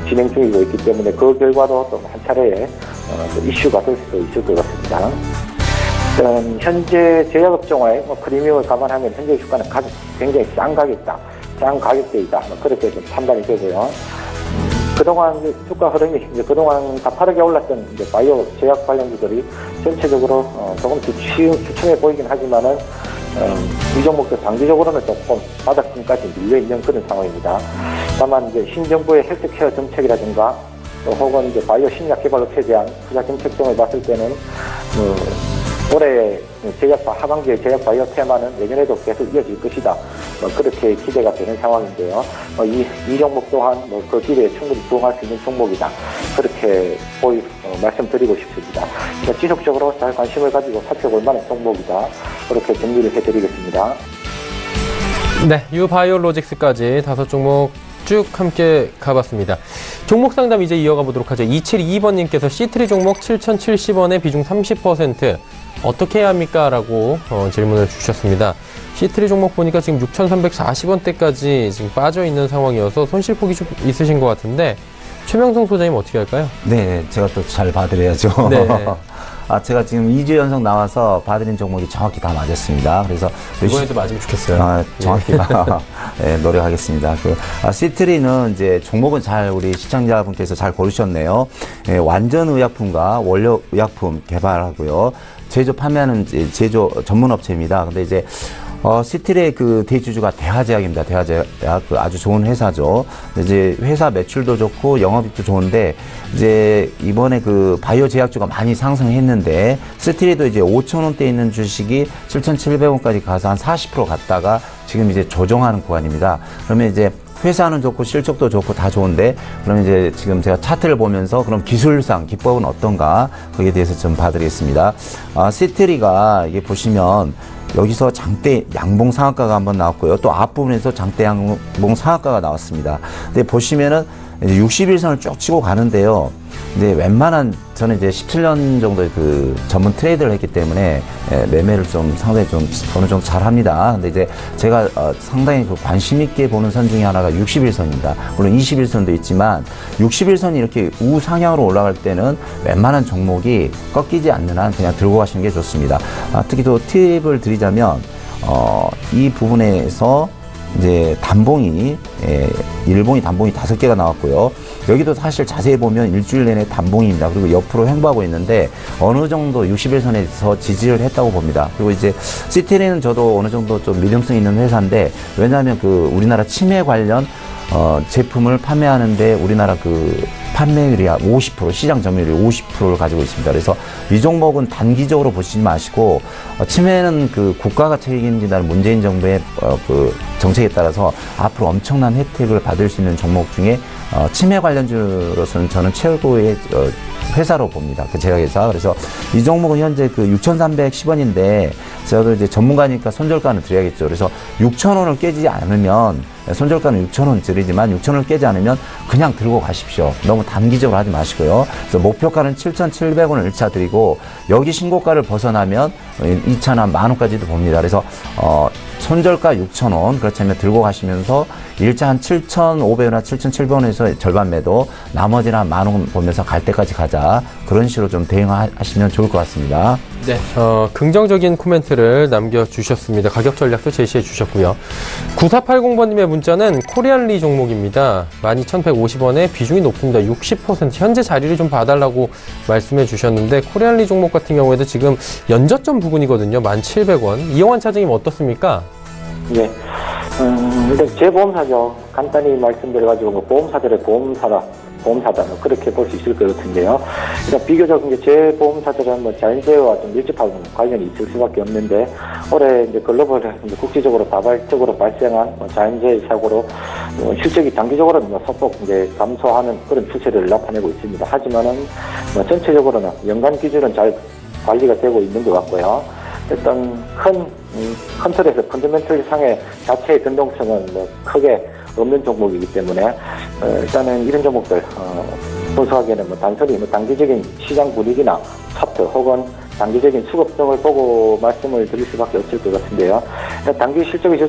E: 진행 중이고 있기 때문에 그 결과도 또 한 차례에 이슈가 될 수도 있을 것 같습니다. 현재 제약업종의 프리미엄을 감안하면 현재 주가는 굉장히 싼 가격대이다. 그렇게 좀 판단이 되고요. 그동안 주가 흐름이 그동안 가파르게 올랐던 바이오 제약 관련주들이 전체적으로 조금 주춤해 보이긴 하지만은 이 종목도 장기적으로는 조금 바닥권까지 밀려 있는 그런 상황입니다. 다만 이제 신정부의 헬스케어 정책이라든가 또 혹은 이제 바이오 신약 개발 업체에 대한 투자 정책 등을 봤을 때는 올해 하반기의 제약 바이오 테마는 내년에도 계속 이어질 것이다. 그렇게 기대가 되는 상황인데요. 이 종목 또한 그 기대에 충분히 부응할 수 있는 종목이다. 그렇게 말씀드리고 싶습니다. 지속적으로 잘 관심을 가지고 살펴볼 만한 종목이다. 그렇게 정리를 해드리겠습니다.
B: 네, 유바이오로직스까지 5종목 쭉 함께 가봤습니다. 종목 상담 이제 이어가 보도록 하죠. 2722번님께서 C3 종목 7,070원에 비중 30% 어떻게 해야 합니까? 라고 질문을 주셨습니다. C3 종목 보니까 지금 6,340원대까지 지금 빠져 있는 상황이어서 손실폭이 좀 있으신 것 같은데 최명성 소장님 어떻게 할까요?
D: 네, 제가 또 잘 봐드려야죠.
B: 네.
D: 제가 지금 2주 연속 나와서 봐드린 종목이 정확히 다 맞았습니다. 그래서
B: 이번에도 맞으면 좋겠어요.
D: 정확히 네, 노력하겠습니다. C3는 이제 종목은 잘 우리 시청자분께서 잘 고르셨네요. 완전 의약품과 원료 의약품 개발하고요. 제조 판매하는 제조 전문 업체입니다. 근데 이제 C3의 그 대주주가 대하제약입니다. 대하제약 아주 좋은 회사죠. 이제 회사 매출도 좋고 영업이익도 좋은데 이제 이번에 그 바이오 제약주가 많이 상승했는데 C3도 이제 5,000원대 있는 주식이 7,700원까지 가서 한 40% 갔다가 지금 이제 조정하는 구간입니다. 그러면 이제 회사는 좋고 실적도 좋고 다 좋은데 그럼 이제 지금 제가 차트를 보면서 그럼 기술상 기법은 어떤가 거기에 대해서 좀 봐드리겠습니다. C3가 이게 보시면 여기서 장대 양봉 상한가가 한번 나왔고요. 또 앞부분에서 장대 양봉 상한가가 나왔습니다. 근데 보시면은 이제 60일선을 쭉 치고 가는데요. 근데 웬만한 저는 이제 17년 정도의 그 전문 트레이드를 했기 때문에 매매를 좀 상당히 좀 어느 정도 잘 합니다. 근데 이제 제가 상당히 그 관심 있게 보는 선 중에 하나가 60일선입니다. 물론 21선도 있지만 60일선이 이렇게 우상향으로 올라갈 때는 웬만한 종목이 꺾이지 않는 한 그냥 들고 가시는 게 좋습니다. 특히 또 팁을 드리자면 이 부분에서 이제 단봉이 일봉이 단봉이 5개가 나왔고요. 여기도 사실 자세히 보면 일주일 내내 단봉입니다. 그리고 옆으로 횡보하고 있는데 어느 정도 60일선에서 지지를 했다고 봅니다. 그리고 이제 C3는 저도 어느 정도 좀 믿음성 있는 회사인데 왜냐하면 그 우리나라 치매 관련 제품을 판매하는데 우리나라 그 판매율이 50%, 시장 점유율이 50%를 가지고 있습니다. 그래서 이 종목은 단기적으로 보시지 마시고 치매는 그 국가가 책임진다는 문재인 정부의 그 정책에 따라서 앞으로 엄청난 혜택을 받을 수 있는 종목 중에 치매 관련주로서는 저는 최고의 회사로 봅니다. 그 제약회사. 그래서 이 종목은 현재 그 6,310원인데 저도 이제 전문가니까 손절가는 드려야겠죠. 그래서 6,000원을 깨지지 않으면 손절가는 6,000원 드리지만 6,000원을 깨지 않으면 그냥 들고 가십시오. 너무 단기적으로 하지 마시고요. 그래서 목표가는 7,700원을 1차 드리고 여기 신고가를 벗어나면 2차나 10,000원까지도 봅니다. 그래서 손절가 6,000원, 그렇지 않으면 들고 가시면서 일자 한 7,500원이나 7,700원에서 절반 매도, 나머지는 한 10,000원 보면서 갈 때까지 가자. 그런 식으로 좀 대응하시면 좋을 것 같습니다.
B: 네, 긍정적인 코멘트를 남겨주셨습니다. 가격 전략도 제시해 주셨고요. 9480번님의 문자는 코리안리 종목입니다. 12,150원에 비중이 높습니다. 60%. 현재 자리를 좀 봐달라고 말씀해 주셨는데 코리안리 종목 같은 경우에도 지금 연저점 부근이거든요. 1,700원. 이영환 차장님 어떻습니까?
E: 네. 일단 재보험사죠. 간단히 말씀드려가지고 뭐 보험사들의 보험사다 뭐 그렇게 볼 수 있을 것 같은데요. 일단 비교적 이제 재보험사들은 뭐 자연재해와 좀 밀접한 관련이 있을 수밖에 없는데 올해 이제 글로벌 국제적으로 다발적으로 발생한 뭐 자연재해 사고로 실적이 단기적으로는 뭐 소폭 이제 감소하는 그런 추세를 나타내고 있습니다. 하지만은 뭐 전체적으로는 연간 기준은 잘 관리가 되고 있는 것 같고요. 일단 큰 틀에서 펀더멘털 상의 자체의 변동성은 뭐 크게 없는 종목이기 때문에 일단은 이런 종목들 분석하기에는 뭐 단순히 뭐 단기적인 시장 분위기나 차트 혹은 단기적인 수급 등을 보고 말씀을 드릴 수밖에 없을 것 같은데요. 단기 실적의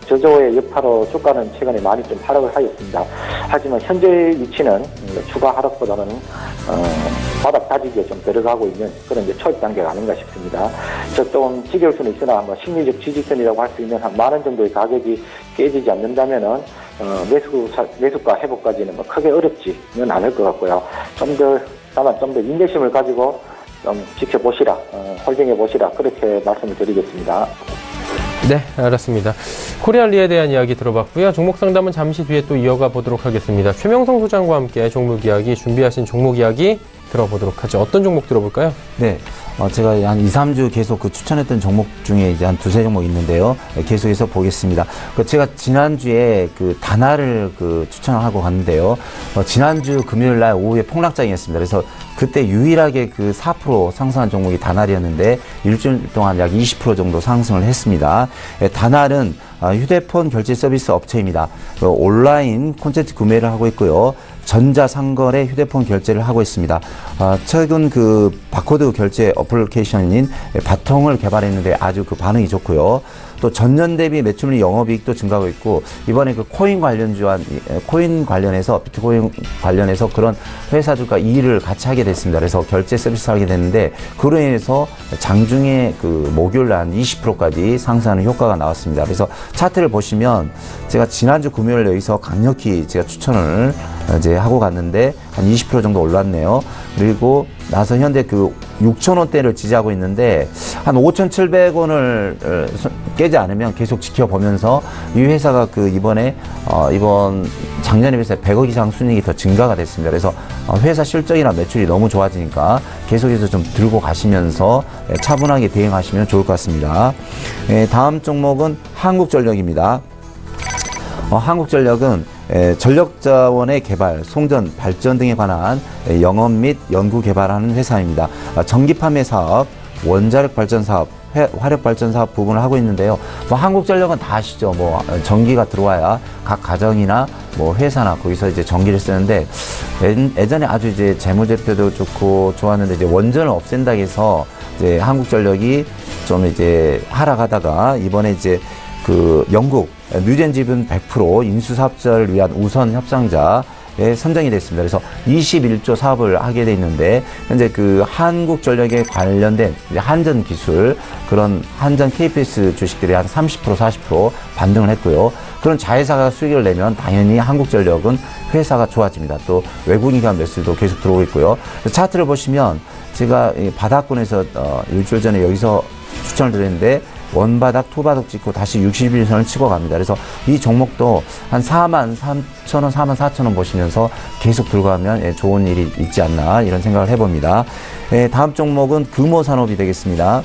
E: 저조의 여파로 주가는 최근에 많이 좀 하락을 하였습니다. 하지만 현재 위치는 추가 하락보다는 바닥 다지기에 좀 들어가고 있는 그런 이제 초입 단계가 아닌가 싶습니다. 좀 지겨울 수는 있으나 뭐 심리적 지지선이라고 할 수 있는 한 10,000원 정도의 가격이 깨지지 않는다면은 매수가 회복까지는 뭐 크게 어렵지는 않을 것 같고요. 다만 좀 더 인내심을 가지고 좀 지켜보시라, 홀딩해보시라, 그렇게 말씀을 드리겠습니다.
B: 네, 알았습니다. 코리안리에 대한 이야기 들어봤고요. 종목 상담은 잠시 뒤에 또 이어가 보도록 하겠습니다. 최명성 소장과 함께 종목 이야기, 준비하신 종목 이야기 들어보도록 하죠. 어떤 종목 들어볼까요?
D: 네. 제가 한 2, 3주 계속 추천했던 종목 중에 이제 한 2-3 종목 있는데요. 계속해서 보겠습니다. 제가 지난주에 다나를 추천하고 갔는데요. 지난주 금요일 날 오후에 폭락장이었습니다. 그래서 그때 유일하게 4% 상승한 종목이 다날이었는데 일주일 동안 약 20% 정도 상승을 했습니다. 다날은 휴대폰 결제 서비스 업체입니다. 온라인 콘텐츠 구매를 하고 있고요. 전자상거래 휴대폰 결제를 하고 있습니다. 최근 바코드 결제 어플리케이션인 바통을 개발했는데 아주 반응이 좋고요. 또 전년 대비 매출이 영업이익도 증가하고 있고 이번에 코인 관련해서 비트코인 관련해서 그런 회사들과 이의를 같이 하게 됐습니다. 그래서 결제 서비스를 하게 됐는데 그로 인해서 장중에 목요일 날 한 20%까지 상승하는 효과가 나왔습니다. 그래서 차트를 보시면 제가 지난주 금요일 여기서 강력히 제가 추천을 이제 하고 갔는데 한 20% 정도 올랐네요. 그리고 나서 현재 6,000원대를 지지하고 있는데 한 5,700원을 깨지 않으면 계속 지켜보면서 이 회사가 이번 작년에 비해서 100억 이상 순이익이 더 증가가 됐습니다. 그래서 회사 실적이나 매출이 너무 좋아지니까 계속해서 좀 들고 가시면서 차분하게 대응하시면 좋을 것 같습니다. 다음 종목은 한국전력입니다. 한국전력은 전력자원의 개발, 송전, 발전 등에 관한 영업 및 연구 개발하는 회사입니다. 전기 판매 사업, 원자력 발전 사업, 화력 발전 사업 부분을 하고 있는데요. 한국전력은 다 아시죠. 전기가 들어와야 각 가정이나 회사나 거기서 이제 전기를 쓰는데 예전에 아주 이제 재무제표도 좋고 좋았는데 이제 원전을 없앤다 해서 이제 한국전력이 좀 이제 하락하다가 이번에 이제 영국 뉴젠 지분 100% 인수사업자를 위한 우선 협상자에 선정이 됐습니다. 그래서 21조 사업을 하게 돼 있는데 현재 한국전력에 관련된 한전 기술 그런 한전 KPS 주식들이 한 30% 40% 반등을 했고요. 그런 자회사가 수익을 내면 당연히 한국전력은 회사가 좋아집니다. 또 외국인간 매수도 계속 들어오고 있고요. 차트를 보시면 제가 바닥권에서 일주일 전에 여기서 추천을 드렸는데 원바닥, 투바닥 찍고 다시 61선을 치고 갑니다. 그래서 이 종목도 한 43,000원, 44,000원 보시면서 계속 들고 가면 좋은 일이 있지 않나 이런 생각을 해봅니다. 다음 종목은 금호산업이 되겠습니다.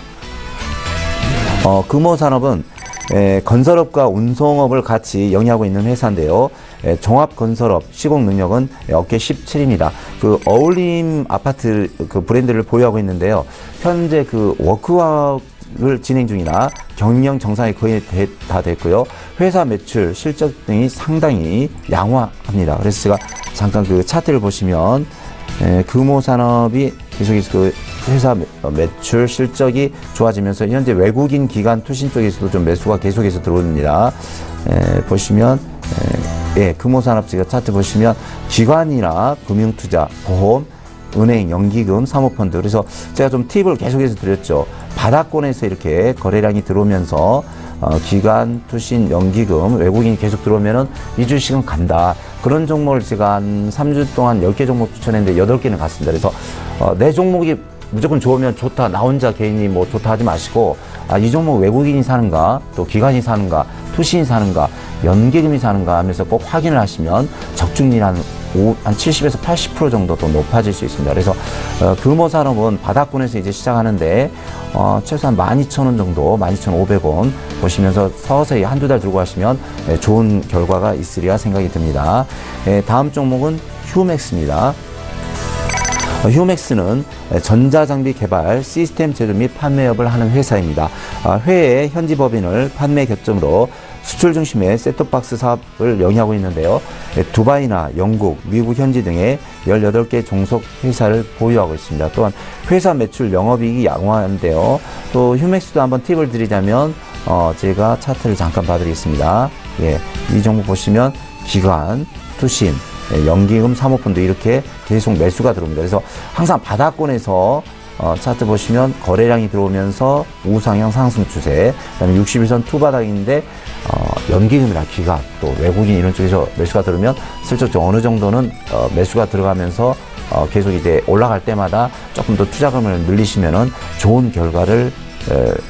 D: 금호산업은 건설업과 운송업을 같이 영위하고 있는 회사인데요. 종합건설업 시공 능력은 업계 17입니다. 어울림 아파트 브랜드를 보유하고 있는데요. 현재 워크와를 진행 중이나 경영 정상이 거의 다 됐고요. 회사 매출, 실적 등이 상당히 양호합니다. 그래서 제가 잠깐 차트를 보시면 금호산업이 계속해서 그 회사 매출 실적이 좋아지면서 현재 외국인 기관 투신 쪽에서도 좀 매수가 계속해서 들어옵니다. 보시면 금호산업지가 차트 보시면 기관이나 금융투자, 보험, 은행, 연기금, 사모펀드. 그래서 제가 좀 팁을 계속해서 드렸죠. 바닥권에서 이렇게 거래량이 들어오면서 기관, 투신, 연기금, 외국인이 계속 들어오면은 이 주식은 간다. 그런 종목을 제가 한 3주 동안 10개 종목 추천했는데 8개는 갔습니다. 그래서 내 종목이 무조건 좋으면 좋다. 나 혼자 개인이 뭐 좋다 하지 마시고, 이 종목 외국인이 사는가, 또 기관이 사는가, 투신이 사는가, 연기금이 사는가 하면서 꼭 확인을 하시면 적중률이 한 70에서 80% 정도 더 높아질 수 있습니다. 그래서 금호산업은 바닥권에서 이제 시작하는데 최소한 12,000원 정도, 12,500원 보시면서 서서히 한두 달 들고 가시면 좋은 결과가 있으리라 생각이 듭니다. 다음 종목은 휴맥스입니다. 휴맥스는 전자장비 개발, 시스템 제조 및 판매업을 하는 회사입니다. 회의 현지 법인을 판매 결정으로 수출 중심의 셋톱박스 사업을 영위하고 있는데요. 두바이나 영국, 미국 현지 등의 18개 종속 회사를 보유하고 있습니다. 또한 회사 매출 영업이익이 양호한데요. 또 휴맥스도 한번 팁을 드리자면 제가 차트를 잠깐 봐드리겠습니다. 이 종목 보시면 기관, 투신, 연기금, 사모펀드 이렇게 계속 매수가 들어옵니다. 그래서 항상 바닥권에서 차트 보시면 거래량이 들어오면서 우상향 상승 추세, 그다음에 61선 투바닥인데 연기금이나 기관, 또 외국인 이런 쪽에서 매수가 들어오면 슬쩍 어느 정도는 매수가 들어가면서 계속 이제 올라갈 때마다 조금 더 투자금을 늘리시면은 좋은 결과를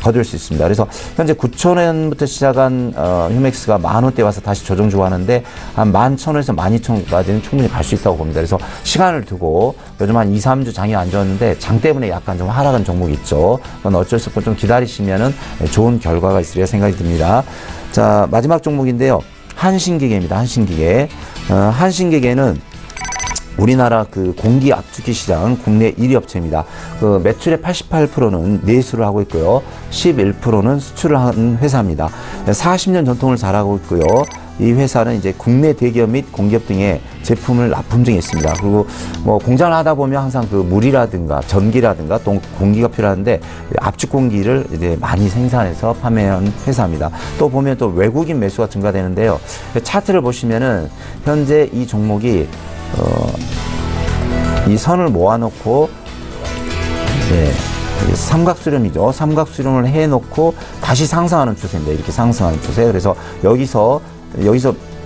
D: 거둘 수 있습니다. 그래서 현재 9,000원부터 시작한 휴맥스가 10,000원대 와서 다시 조정 주고 하는데 한 11,000원에서 12,000원까지는 충분히 갈 수 있다고 봅니다. 그래서 시간을 두고 요즘 한 2, 3주 장이 안 좋았는데 장 때문에 약간 좀 하락한 종목이 있죠. 그건 어쩔 수 없고 좀 기다리시면은 좋은 결과가 있으리라 생각이 듭니다. 자, 마지막 종목인데요. 한신기계입니다. 한신기계. 한신기계는 우리나라 그 공기 압축기 시장 국내 1위 업체입니다. 그 매출의 88%는 내수를 하고 있고요. 11%는 수출을 하는 회사입니다. 40년 전통을 잘하고 있고요. 이 회사는 이제 국내 대기업 및 공기업 등의 제품을 납품증이 있습니다. 그리고 뭐 공장을 하다 보면 항상 그 물이라든가 전기라든가 또 공기가 필요한데 압축 공기를 이제 많이 생산해서 판매하는 회사입니다. 또 보면 또 외국인 매수가 증가되는데요. 차트를 보시면은 현재 이 종목이 이 선을 모아놓고 삼각수렴이죠. 삼각수렴을 해놓고 다시 상승하는 추세입니다. 이렇게 상승하는 추세. 그래서 여기서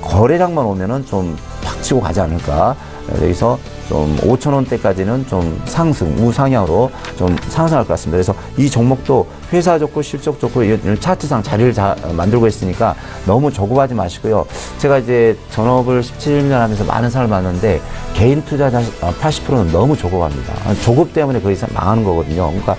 D: 거래량만 오면은 좀 팍 치고 가지 않을까. 여기서 좀 5,000원대까지는 좀 상승, 우상향으로 좀 상승할 것 같습니다. 그래서 이 종목도 회사 좋고 실적 좋고 차트상 자리를 만들고 있으니까 너무 조급하지 마시고요. 제가 이제 전업을 17년 하면서 많은 사람을 만났는데 개인 투자자 80%는 너무 조급합니다. 조급 때문에 거의 망하는 거거든요. 그러니까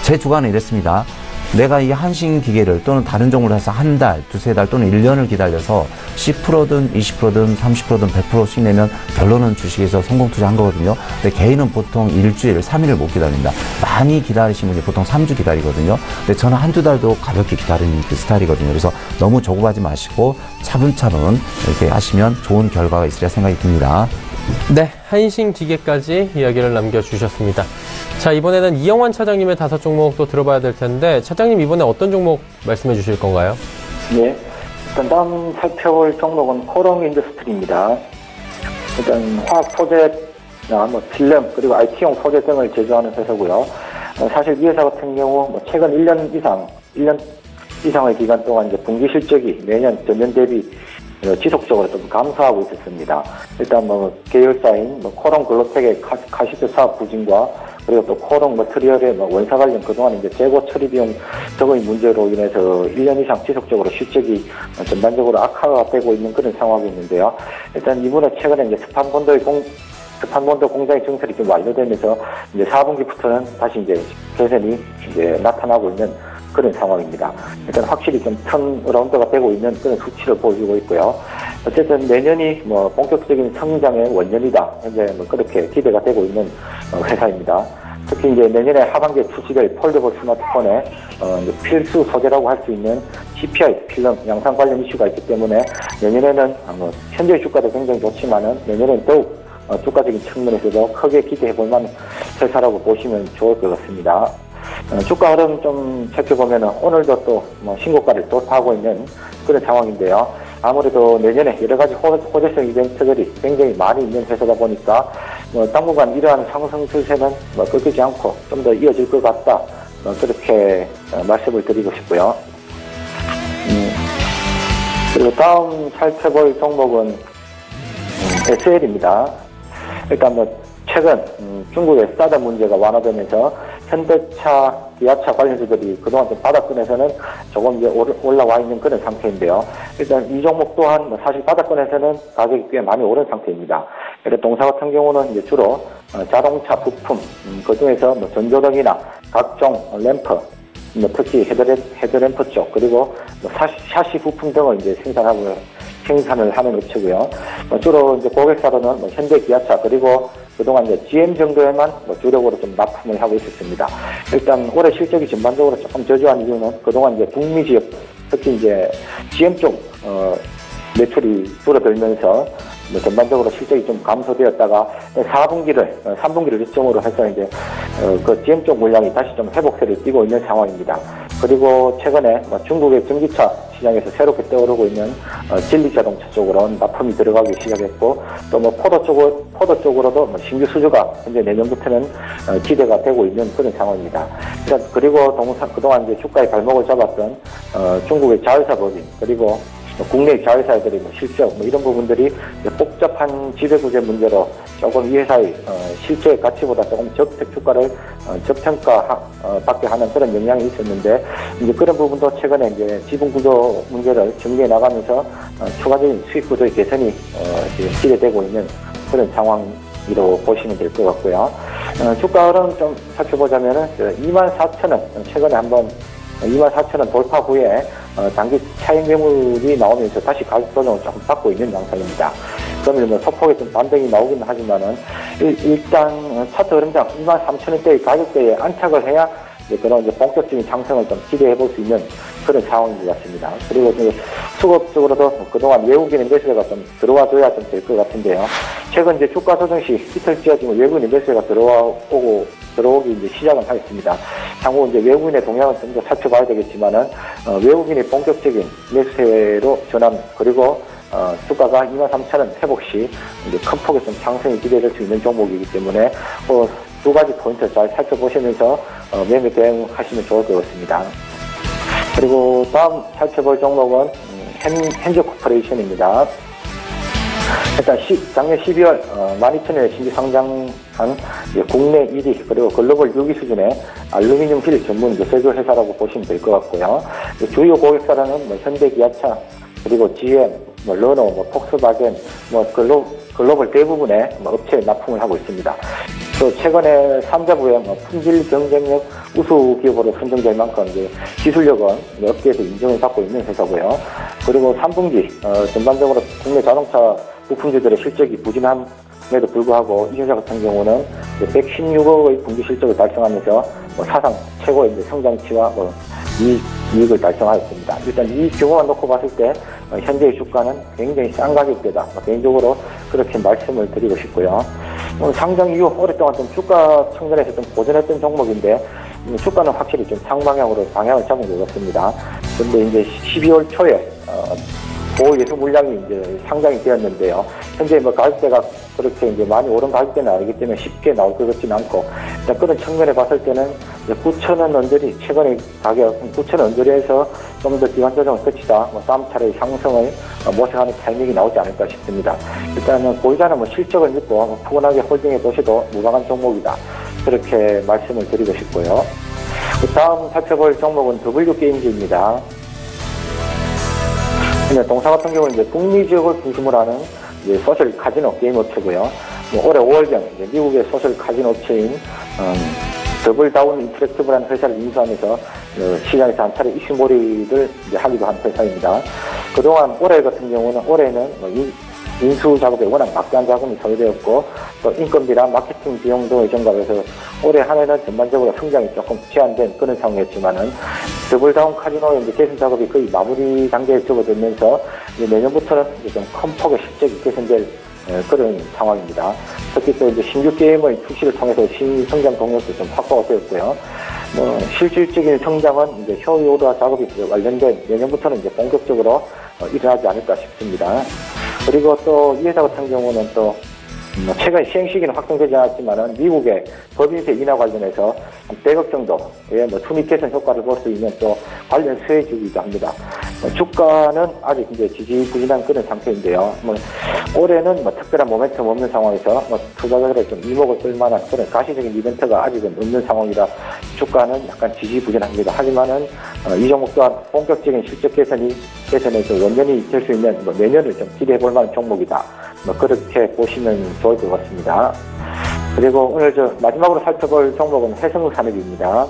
D: 제 주관은 이랬습니다. 내가 이 한신기계를 또는 다른 종목을 해서 한 달, 두세 달 또는 1년을 기다려서 10%든 20%든 30%든 100%씩 내면 결론은 주식에서 성공 투자한 거거든요. 근데 개인은 보통 일주일, 3일을 못 기다립니다. 많이 기다리시는 분이 보통 3주 기다리거든요. 근데 저는 한두 달도 가볍게 기다리는 그 스타일이거든요. 그래서 너무 조급하지 마시고 차분차분 이렇게 하시면 좋은 결과가 있으리라 생각이 듭니다.
B: 네, 한신기계까지 이야기를 남겨주셨습니다. 자, 이번에는 이영환 차장님의 5종목 또 들어봐야 될 텐데, 차장님 이번에 어떤 종목 말씀해 주실 건가요?
E: 네, 일단 다음 살펴볼 종목은 코롱 인더스트리입니다. 일단 화학 소재나 필름 그리고 IT용 소재 등을 제조하는 회사고요. 사실 이 회사 같은 경우 최근 1년 이상의 기간 동안 이제 분기 실적이 매년 전년 대비 지속적으로 좀 감소하고 있었습니다. 일단 계열사인 코롱 글로텍의 카시트 사업 부진과 그리고 또 코롱 머트리얼의 원사 관련 그동안 이제 재고 처리 비용 적의 문제로 인해서 1년 이상 지속적으로 실적이 전반적으로 악화가 되고 있는 그런 상황이 있는데요. 일단 이번에 최근에 이제 스판본드 공장의 증설이 좀 완료되면서 이제 4분기부터는 다시 이제 개선이 이제 나타나고 있는 그런 상황입니다. 일단 확실히 좀 턴어라운드가 되고 있는 그런 수치를 보여주고 있고요. 어쨌든 내년이 본격적인 성장의 원년이다. 현재 그렇게 기대가 되고 있는 회사입니다. 특히 이제 내년에 하반기에 출시될 폴더블 스마트폰의 필수 소재라고 할 수 있는 CPI 필름 양산 관련 이슈가 있기 때문에 내년에는 현재 주가도 굉장히 좋지만은 내년에는 더욱 주가적인 측면에서도 크게 기대해 볼 만한 회사라고 보시면 좋을 것 같습니다. 주가 흐름 좀 살펴보면 오늘도 또 신고가를 돌파하고 있는 그런 상황인데요. 아무래도 내년에 여러 가지 호재성 이벤트들이 굉장히 많이 있는 회사다 보니까 당분간 이러한 상승 추세는 꺾이지 않고 좀 더 이어질 것 같다. 그렇게 말씀을 드리고 싶고요. 그리고 다음 살펴볼 종목은 SL입니다. 일단 최근 중국의 사드 문제가 완화되면서 현대차, 기아차 관련주들이 그동안 좀 바닥권에서는 조금 이제 올라와 있는 그런 상태인데요. 일단 이 종목 또한 사실 바닥권에서는 가격이 꽤 많이 오른 상태입니다. 그래서 동사 같은 경우는 이제 주로 자동차 부품, 그 중에서 전조등이나 각종 램프, 특히 헤드램프 쪽, 그리고 샤시 부품 등을 이제 생산을 하는 업체고요. 주로 이제 고객사로는 현대, 기아차, 그리고 그동안 이제 GM 정도에만 주력으로 좀 납품을 하고 있었습니다. 일단 올해 실적이 전반적으로 조금 저조한 이유는 그동안 이제 북미 지역, 특히 이제 GM 쪽 매출이 줄어들면서 전반적으로 실적이 좀 감소되었다가 3분기를 기점으로 해서 이제 그 GM 쪽 물량이 다시 좀 회복세를 띠고 있는 상황입니다. 그리고 최근에 중국의 전기차 시장에서 새롭게 떠오르고 있는 진리 자동차 쪽으로 납품이 들어가기 시작했고, 또 포도 쪽으로도 신규 수주가 현재 내년부터는 기대가 되고 있는 그런 상황입니다. 그리고 그동안 이제 주가의 발목을 잡았던 중국의 자회사 법인, 그리고 국내 자회사들의 실적 이런 부분들이 복잡한 지배구조 문제로 조금 이 회사의 실제 가치보다 조금 주가를 저평가 받게 하는 그런 영향이 있었는데, 이제 그런 부분도 최근에 이제 지분 구조 문제를 정리해 나가면서 추가적인 수익 구조의 개선이 기대되고 있는 그런 상황으로 보시면 될 것 같고요. 주가 흐름 좀 살펴보자면은 24,000원 최근에 한번 24,000원 돌파 후에 단기 차익 매물이 나오면서 다시 가격 조정을 조금 받고 있는 양상입니다. 그러면 소폭의 좀 반등이 나오긴 하지만은 일단 차트 흐름상 23,000원대의 가격대에 안착을 해야 그런 이제 본격적인 상승을 좀 기대해 볼 수 있는 그런 상황인 것 같습니다. 그리고 수급적으로도 그동안 외국인 인베스터가 좀 들어와줘야 좀 될 것 같은데요. 최근 이제 주가 조정 시 이틀째 지금 외국인 인베스터가 들어오기 이제 시작은 하겠습니다. 향후 이제 외국인의 동향은 좀 더 살펴봐야 되겠지만은 외국인의 본격적인 매수세로 전환, 그리고 주가가 23,000원 회복 시 이제 큰 폭의 좀 상승이 기대될 수 있는 종목이기 때문에 두 가지 포인트 잘 살펴보시면서 매매 대응하시면 좋을 것 같습니다. 그리고 다음 살펴볼 종목은 현저코퍼레이션입니다. 일단 작년 12월 12,000원에 신규 상장한 국내 1위 그리고 글로벌 6위 수준의 알루미늄 휠 전문 제조 회사라고 보시면 될 것 같고요. 주요 고객사라는 현대, 기아차, 그리고 GM, 르노, 폭스바겐, 글로벌 대부분의 업체에 납품을 하고 있습니다. 또 최근에 3자부의 품질 경쟁력 우수 기업으로 선정될 만큼 기술력은 업계에서 인정을 받고 있는 회사고요. 그리고 3분기 전반적으로 국내 자동차 부품주들의 실적이 부진함에도 불구하고 이 회사 같은 경우는 116억의 분기 실적을 달성하면서 사상 최고의 성장치와 이익을 달성하였습니다. 일단 이 경우만 놓고 봤을 때 현재의 주가는 굉장히 싼 가격대다. 개인적으로 그렇게 말씀을 드리고 싶고요. 상장 이후 오랫동안 좀 주가 측면에서 좀 고전했던 종목인데 주가는 확실히 좀 상방향으로 방향을 잡은 것 같습니다. 그런데 이제 12월 초에 고예수 물량이 이제 상장이 되었는데요. 현재 가격대가 그렇게 이제 많이 오른 가격대는 아니기 때문에 쉽게 나올 것 같지는 않고, 일단 그런 측면에 봤을 때는 9,000원 언저리, 최근의 가격 9,000원 언저리에서 좀 더 기관 조정을 거치다 다음 차례 상승을 모색하는 타이밍이 나오지 않을까 싶습니다. 일단은 보유자는 실적을 믿고 푸근하게 홀딩해 보셔도 무방한 종목이다. 그렇게 말씀을 드리고 싶고요. 다음 살펴볼 종목은 W게임즈입니다. 동사 같은 경우는 이제 북미 지역을 중심으로 하는 소셜 카지노 게임 업체고요. 올해 5월경 미국의 소셜 카지노 업체인 더블다운 인터랙티브라는 회사를 인수하면서 시장에서 한 차례 이슈몰이를 하기도 한 회사입니다. 그동안 올해 같은 경우는 올해는 인수 작업에 워낙 막대한 자금이 소요되었고, 또 인건비나 마케팅 비용 등의 증가해서 올해 한 해는 전반적으로 성장이 조금 제한된 그런 상황이었지만은 더블다운 카지노의 개선 작업이 거의 마무리 단계에 접어들면서 내년부터는 좀 큰 폭의 실적이 개선될 그런 상황입니다. 특히 또 이제 신규 게임의 출시를 통해서 신성장 동력도 좀 확보가 되었고요. 실질적인 성장은 이제 효율화 작업이 관련된 내년부터는 이제 본격적으로 일어나지 않을까 싶습니다. 그리고 또 이 회사 같은 경우는 또 최근 시행 시기는 확정되지 않았지만은 미국의 법인세 인하 관련해서 한 100억 정도의 수익 개선 효과를 볼 수 있는 또 관련 수혜주기도 합니다. 주가는 아직 이제 지지부진한 그런 상태인데요. 올해는 특별한 모멘텀 없는 상황에서 투자자들의 좀 이목을 끌만한 그런 가시적인 이벤트가 아직은 없는 상황이라 주가는 약간 지지부진합니다. 하지만은 이 종목 또한 본격적인 실적 개선에서 원년이 될 수 있는 내년을 좀 기대해 볼 만한 종목이다. 그렇게 보시면 좋을 것 같습니다. 그리고 오늘 마지막으로 살펴볼 종목은 해성산업입니다.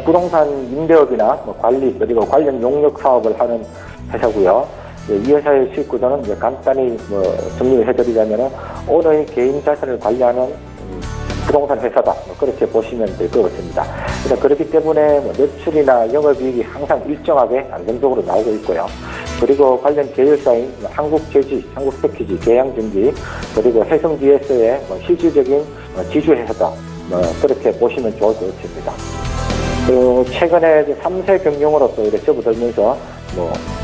E: 부동산 임대업이나 관리 그리고 관련 용역 사업을 하는 회사고요. 이 회사의 수익 구조는 간단히 정리를 해드리자면은 오너의 개인 자산을 관리하는 부동산 회사다. 그렇게 보시면 될 것 같습니다. 그렇기 때문에 매출이나 영업이익이 항상 일정하게 안정적으로 나오고 있고요. 그리고 관련 계열사인 한국제지, 한국패키지, 계양전기, 그리고 해성DS의 실질적인 지주회사다. 그렇게 보시면 좋을 것 같습니다. 최근에 3세 경영으로 또 이렇게 접어들면서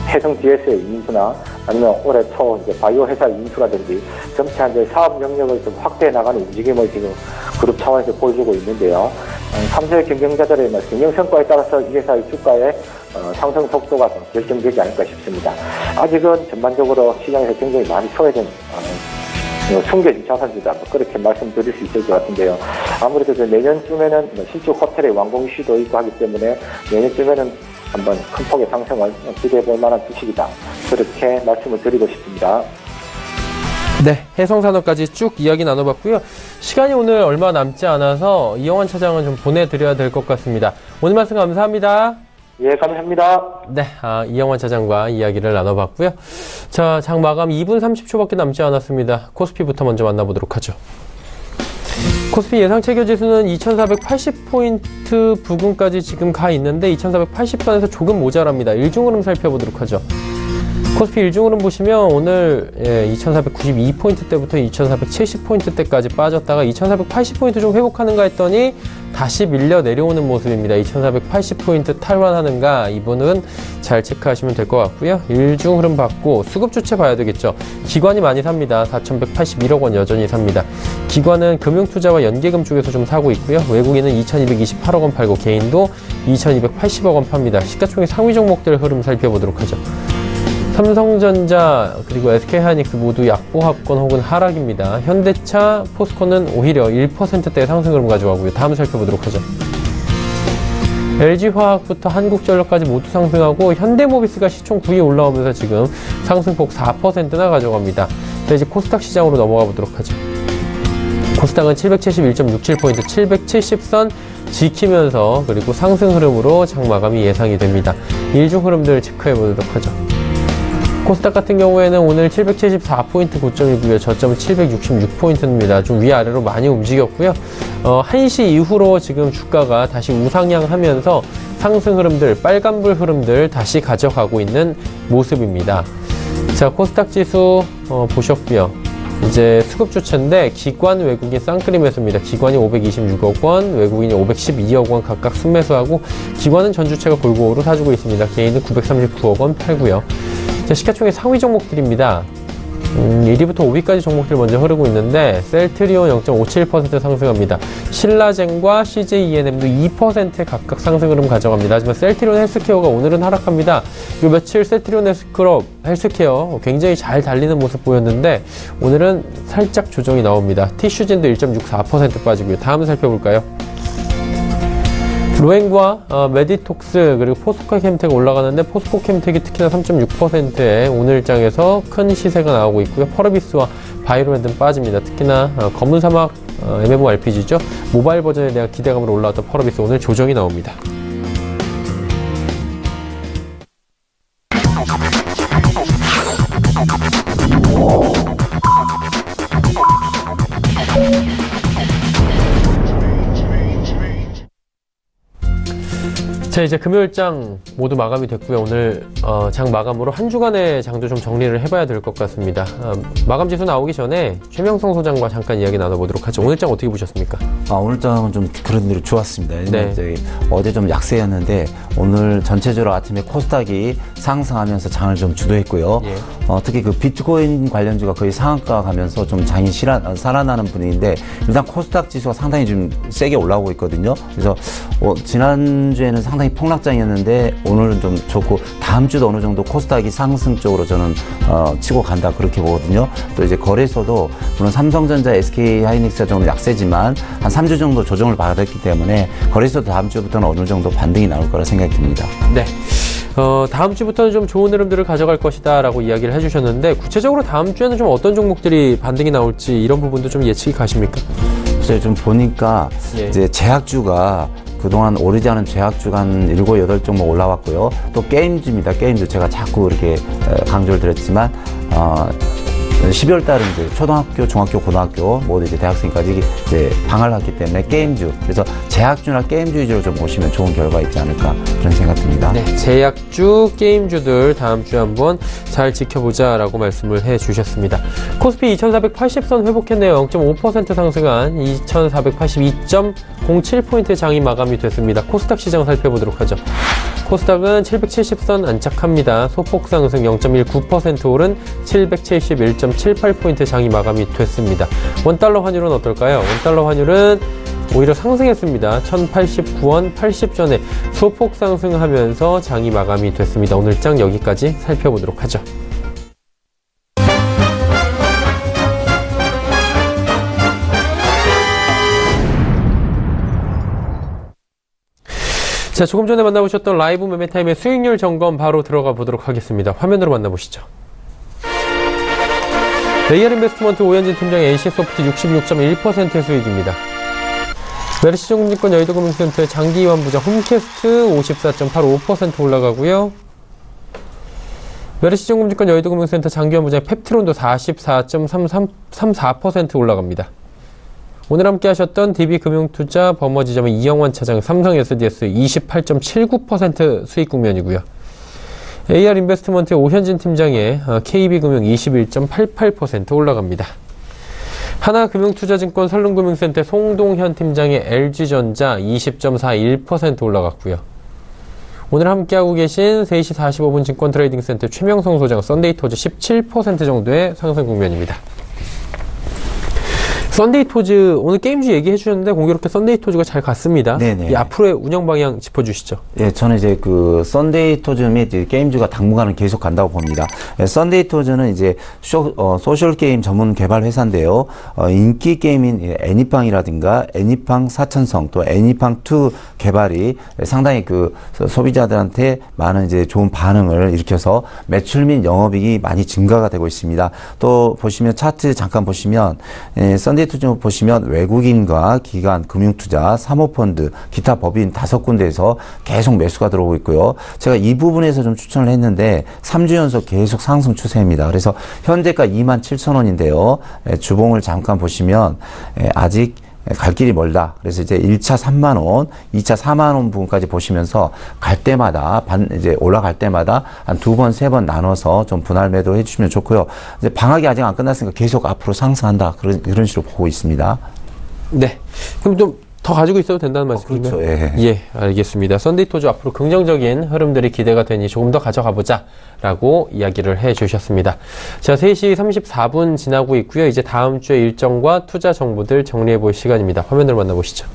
E: 해성DS의 인수나 아니면 올해 초 이제 바이오 회사 인수라든지 점차 이제 사업 영역을 좀 확대해 나가는 움직임을 지금 그룹 차원에서 보여주고 있는데요. 3세 경영자들의 경영 성과에 따라서 이 회사의 주가의 상승 속도가 좀 결정되지 않을까 싶습니다. 아직은 전반적으로 시장에서 굉장히 많이 소외된 숨겨진 자산주다. 그렇게 말씀드릴 수 있을 것 같은데요. 아무래도 내년쯤에는 신축 호텔의 완공 이슈도 있고 하기 때문에 내년쯤에는 한번 큰 폭의 상승을 기대해 볼 만한 주식이다. 그렇게 말씀을 드리고 싶습니다.
B: 네, 해성산업까지 쭉 이야기 나눠봤고요. 시간이 오늘 얼마 남지 않아서 이영환 차장은 좀 보내드려야 될 것 같습니다. 오늘 말씀 감사합니다.
E: 예, 감사합니다.
B: 네, 이영환 차장과 이야기를 나눠봤고요. 자, 장 마감 2분 30초밖에 남지 않았습니다. 코스피부터 먼저 만나보도록 하죠. 코스피 예상 체결 지수는 2480포인트 부근까지 지금 가 있는데 2480선에서 조금 모자랍니다. 일중흐름 살펴보도록 하죠. 코스피 일중흐름 보시면 오늘 2492포인트대부터 2470포인트대까지 빠졌다가 2480포인트 좀 회복하는가 했더니 다시 밀려 내려오는 모습입니다. 2480포인트 탈환하는가, 이분은 잘 체크하시면 될 것 같고요. 일중흐름 받고 수급 주체 봐야 되겠죠. 기관이 많이 삽니다. 4181억 원 여전히 삽니다. 기관은 금융투자와 연계금 쪽에서 좀 사고 있고요. 외국인은 2228억 원 팔고 개인도 2280억 원 팝니다. 시가총액 상위 종목들 흐름 살펴보도록 하죠. 삼성전자 그리고 SK하이닉스 모두 약보합권 혹은 하락입니다. 현대차, 포스코는 오히려 1%대 상승 흐름 가져가고요. 다음 살펴보도록 하죠. LG화학부터 한국전력까지 모두 상승하고 현대모비스가 시총 9위에 올라오면서 지금 상승폭 4%나 가져갑니다. 자, 이제 코스닥 시장으로 넘어가 보도록 하죠. 코스닥은 771.67포인트, 770선 지키면서 그리고 상승 흐름으로 장 마감이 예상이 됩니다. 일중 흐름들 체크해 보도록 하죠. 코스닥 같은 경우에는 오늘 774포인트 고점이고요. 저점은 766포인트입니다. 좀 위아래로 많이 움직였고요. 1시 이후로 지금 주가가 다시 우상향하면서 상승 흐름들, 빨간불 흐름들 다시 가져가고 있는 모습입니다. 자, 코스닥 지수 보셨고요. 이제 수급 주체인데 기관, 외국인 쌍끌이 매수입니다. 기관이 526억 원, 외국인이 512억 원 각각 순매수하고 기관은 전주체가 골고루 사주고 있습니다. 개인은 939억 원 팔고요. 자, 시가총액 상위 종목들입니다. 1위부터 5위까지 종목들 먼저 흐르고 있는데 셀트리온 0.57% 상승합니다. 신라젠과 CJENM도 2% 각각 상승 흐름 가져갑니다. 하지만 셀트리온 헬스케어가 오늘은 하락합니다. 요 며칠 셀트리온 헬스케어 굉장히 잘 달리는 모습 보였는데 오늘은 살짝 조정이 나옵니다. 티슈젠도 1.64% 빠지고요. 다음 살펴볼까요? 로엔과 메디톡스 그리고 포스코캠텍 올라가는데 포스코캠텍이 특히나 3.6%의 오늘장에서 큰 시세가 나오고 있고요. 퍼르비스와 바이로랜드는 빠집니다. 특히나 검은 사막 MMORPG죠. 모바일 버전에 대한 기대감으로 올라왔던 퍼르비스 오늘 조정이 나옵니다. 자, 이제 금요일장 모두 마감이 됐고요. 오늘 장 마감으로 한 주간의 장도 좀 정리를 해봐야 될 것 같습니다. 마감 지수 나오기 전에 최명성 소장과 잠깐 이야기 나눠보도록 하죠. 오늘 장 어떻게 보셨습니까?
D: 오늘 장은 좀 그런 대로 좋았습니다.
B: 네.
D: 저희 어제 좀 약세였는데 오늘 전체적으로 아침에 코스닥이 상승하면서 장을 좀 주도했고요.
B: 예.
D: 특히 그 비트코인 관련주가 거의 상한가 가면서 좀 장이 살아나는 분위기인데 일단 코스닥 지수가 상당히 좀 세게 올라오고 있거든요. 그래서 지난주에는 상당히 폭락장이었는데 오늘은 좀 좋고 다음 주도 어느 정도 코스닥이 상승 쪽으로 저는 치고 간다 그렇게 보거든요. 또 이제 거래소도 물론 삼성전자, SK하이닉스가 좀 약세지만 한 3주 정도 조정을 받았기 때문에 거래소도 다음 주부터는 어느 정도 반등이 나올 거라 생각이 듭니다.
B: 네. 다음 주부터는 좀 좋은 흐름들을 가져갈 것이다 라고 이야기를 해주셨는데 구체적으로 다음 주에는 좀 어떤 종목들이 반등이 나올지 이런 부분도 좀 예측이 가십니까?
D: 글쎄요, 좀 보니까
B: 예.
D: 이제 제약주가 그동안 오르지 않은 제약주가 한 7, 8종목 올라왔고요. 또 게임주입니다. 게임주 제가 자꾸 이렇게 강조를 드렸지만 12월 달은 이제 초등학교, 중학교, 고등학교 모두 이제 대학생까지 이제 방학을 했기 때문에 게임주, 그래서 제약주나 게임주 위주로 좀 보시면 좋은 결과 있지 않을까 그런 생각 듭니다.
B: 네, 제약주, 게임주들 다음 주에 한번 잘 지켜보자라고 말씀을 해주셨습니다. 코스피 2480선 회복했네요. 0.5% 상승한 2482.07포인트 장이 마감이 됐습니다. 코스닥 시장 살펴보도록 하죠. 코스닥은 770선 안착합니다. 소폭 상승 0.19% 오른 771.78포인트 장이 마감이 됐습니다. 원달러 환율은 어떨까요? 원달러 환율은 오히려 상승했습니다. 1089원 80전에 소폭 상승하면서 장이 마감이 됐습니다. 오늘 장 여기까지 살펴보도록 하죠. 자, 조금 전에 만나보셨던 라이브 매매타임의 수익률 점검 바로 들어가 보도록 하겠습니다. 화면으로 만나보시죠. AR 인베스트먼트 오현진 팀장의 NC소프트 66.1%의 수익입니다. 메르시증권증권 여의도금융센터의 장기이완 부장 홈캐스트 54.85% 올라가고요. 메르시증권증권 여의도금융센터 장기이완 부장 펩트론도 44.34% 올라갑니다. 오늘 함께 하셨던 DB금융투자 버머지점의 이영원 차장 삼성 SDS 28.79% 수익 국면이고요. AR 인베스트먼트의 오현진 팀장의 KB금융 21.88% 올라갑니다. 하나금융투자증권 설릉금융센터 송동현 팀장의 LG전자 20.41% 올라갔고요. 오늘 함께하고 계신 3시 45분 증권트레이딩센터 최명성 소장 썬데이토즈 17% 정도의 상승 국면입니다. 썬데이토즈 오늘 게임주 얘기해 주셨는데 공교롭게 썬데이토즈가 잘 갔습니다.
D: 네네.
B: 이 앞으로의 운영 방향 짚어주시죠.
D: 예, 저는 이제 그 썬데이토즈 및 게임주가 당분간은 계속 간다고 봅니다. 썬데이토즈는 이제 소셜 게임 전문 개발 회사인데요. 인기 게임인 애니팡이라든가 애니팡 4000성 또 애니팡2 개발이 상당히 그 소비자들한테 많은 이제 좋은 반응을 일으켜서 매출 및 영업이익이 많이 증가가 되고 있습니다. 또 보시면 차트 잠깐 보시면 썬데이토즈 보시면 외국인과 기관, 금융투자, 사모펀드, 기타 법인 5군데에서 계속 매수가 들어오고 있고요. 제가 이 부분에서 좀 추천을 했는데 3주 연속 계속 상승 추세입니다. 그래서 현재가 27,000원인데요. 주봉을 잠깐 보시면 아직 갈 길이 멀다. 그래서 이제 1차 3만원, 2차 4만원 부분까지 보시면서 갈 때마다, 이제 올라갈 때마다 한 2번, 3번 나눠서 좀 분할 매도 해주시면 좋고요. 이제 방학이 아직 안 끝났으니까 계속 앞으로 상승한다. 그런 식으로 보고 있습니다.
B: 네. 그럼 좀 더 가지고 있어도 된다는 말씀인가요?
D: 그렇죠. 예.
B: 예, 알겠습니다. 썬데이토즈 앞으로 긍정적인 흐름들이 기대가 되니 조금 더 가져가 보자 라고 이야기를 해 주셨습니다. 자, 3시 34분 지나고 있고요. 이제 다음 주의 일정과 투자 정보들 정리해 볼 시간입니다. 화면으로 만나보시죠.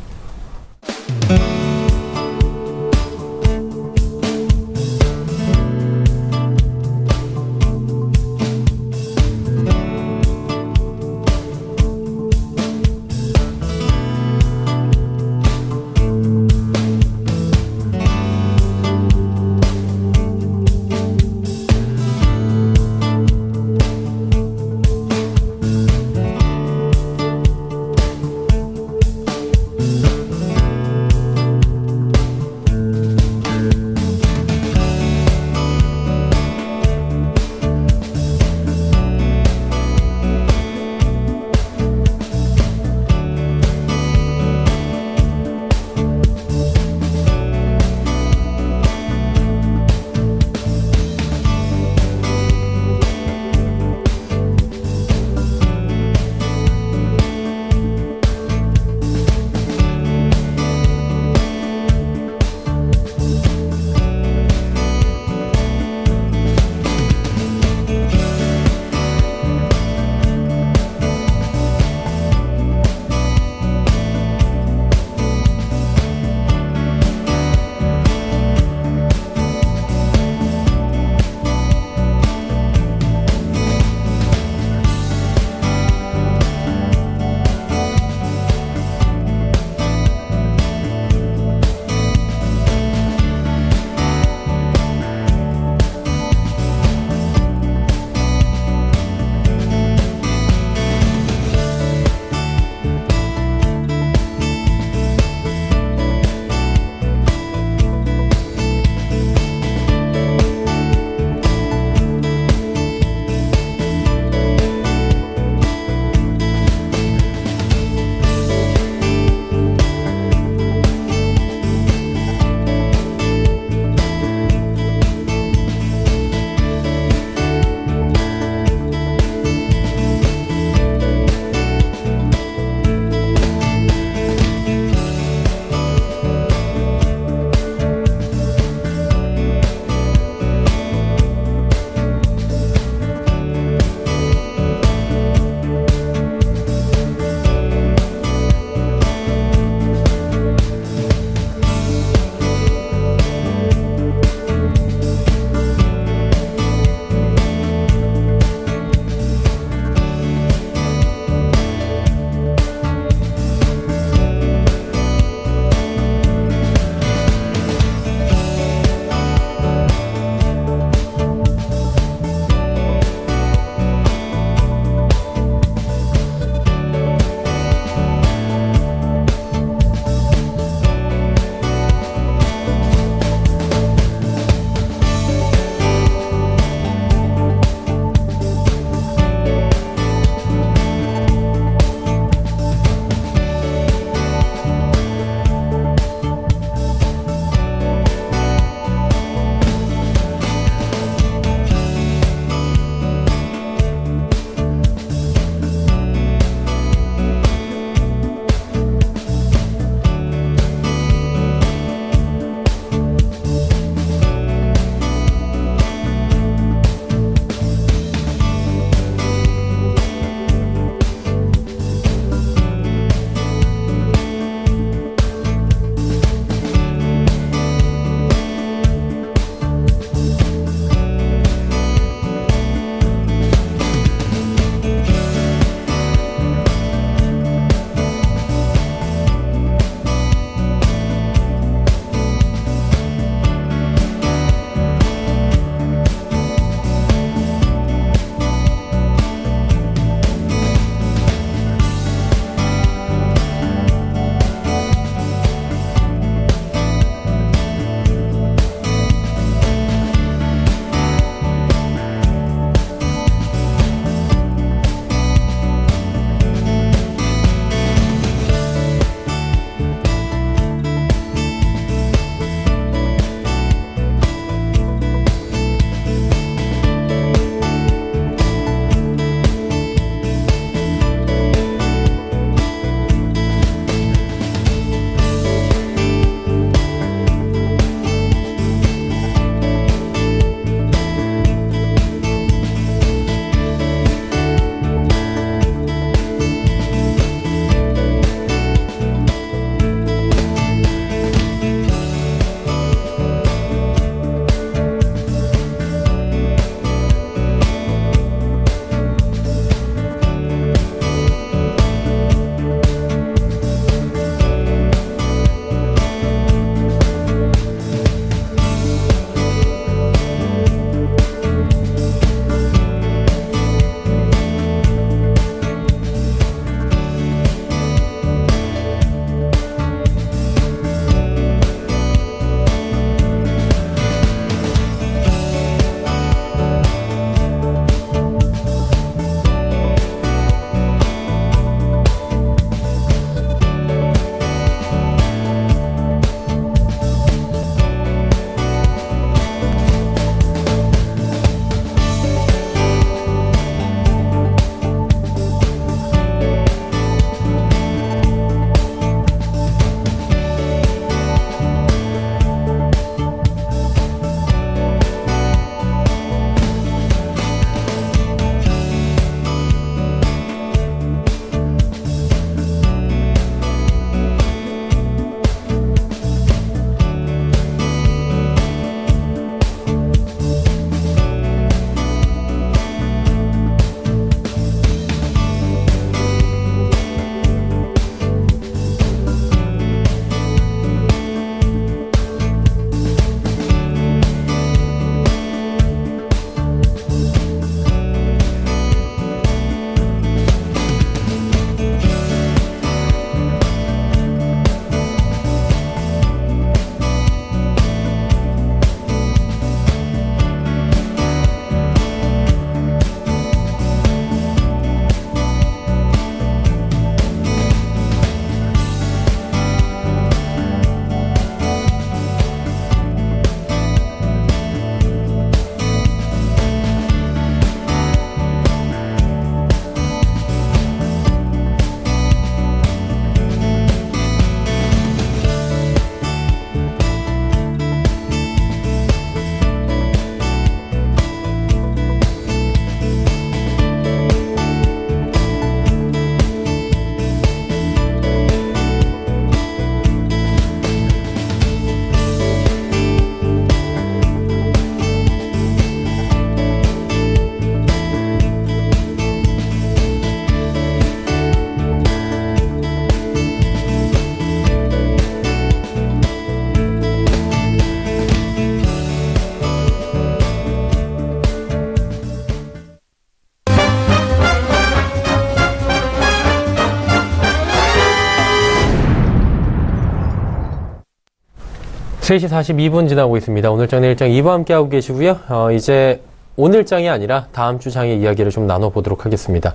B: 3시 42분 지나고 있습니다. 오늘장 내일장 2부 함께하고 계시고요. 이제 오늘장이 아니라 다음 주 장의 이야기를 좀 나눠보도록 하겠습니다.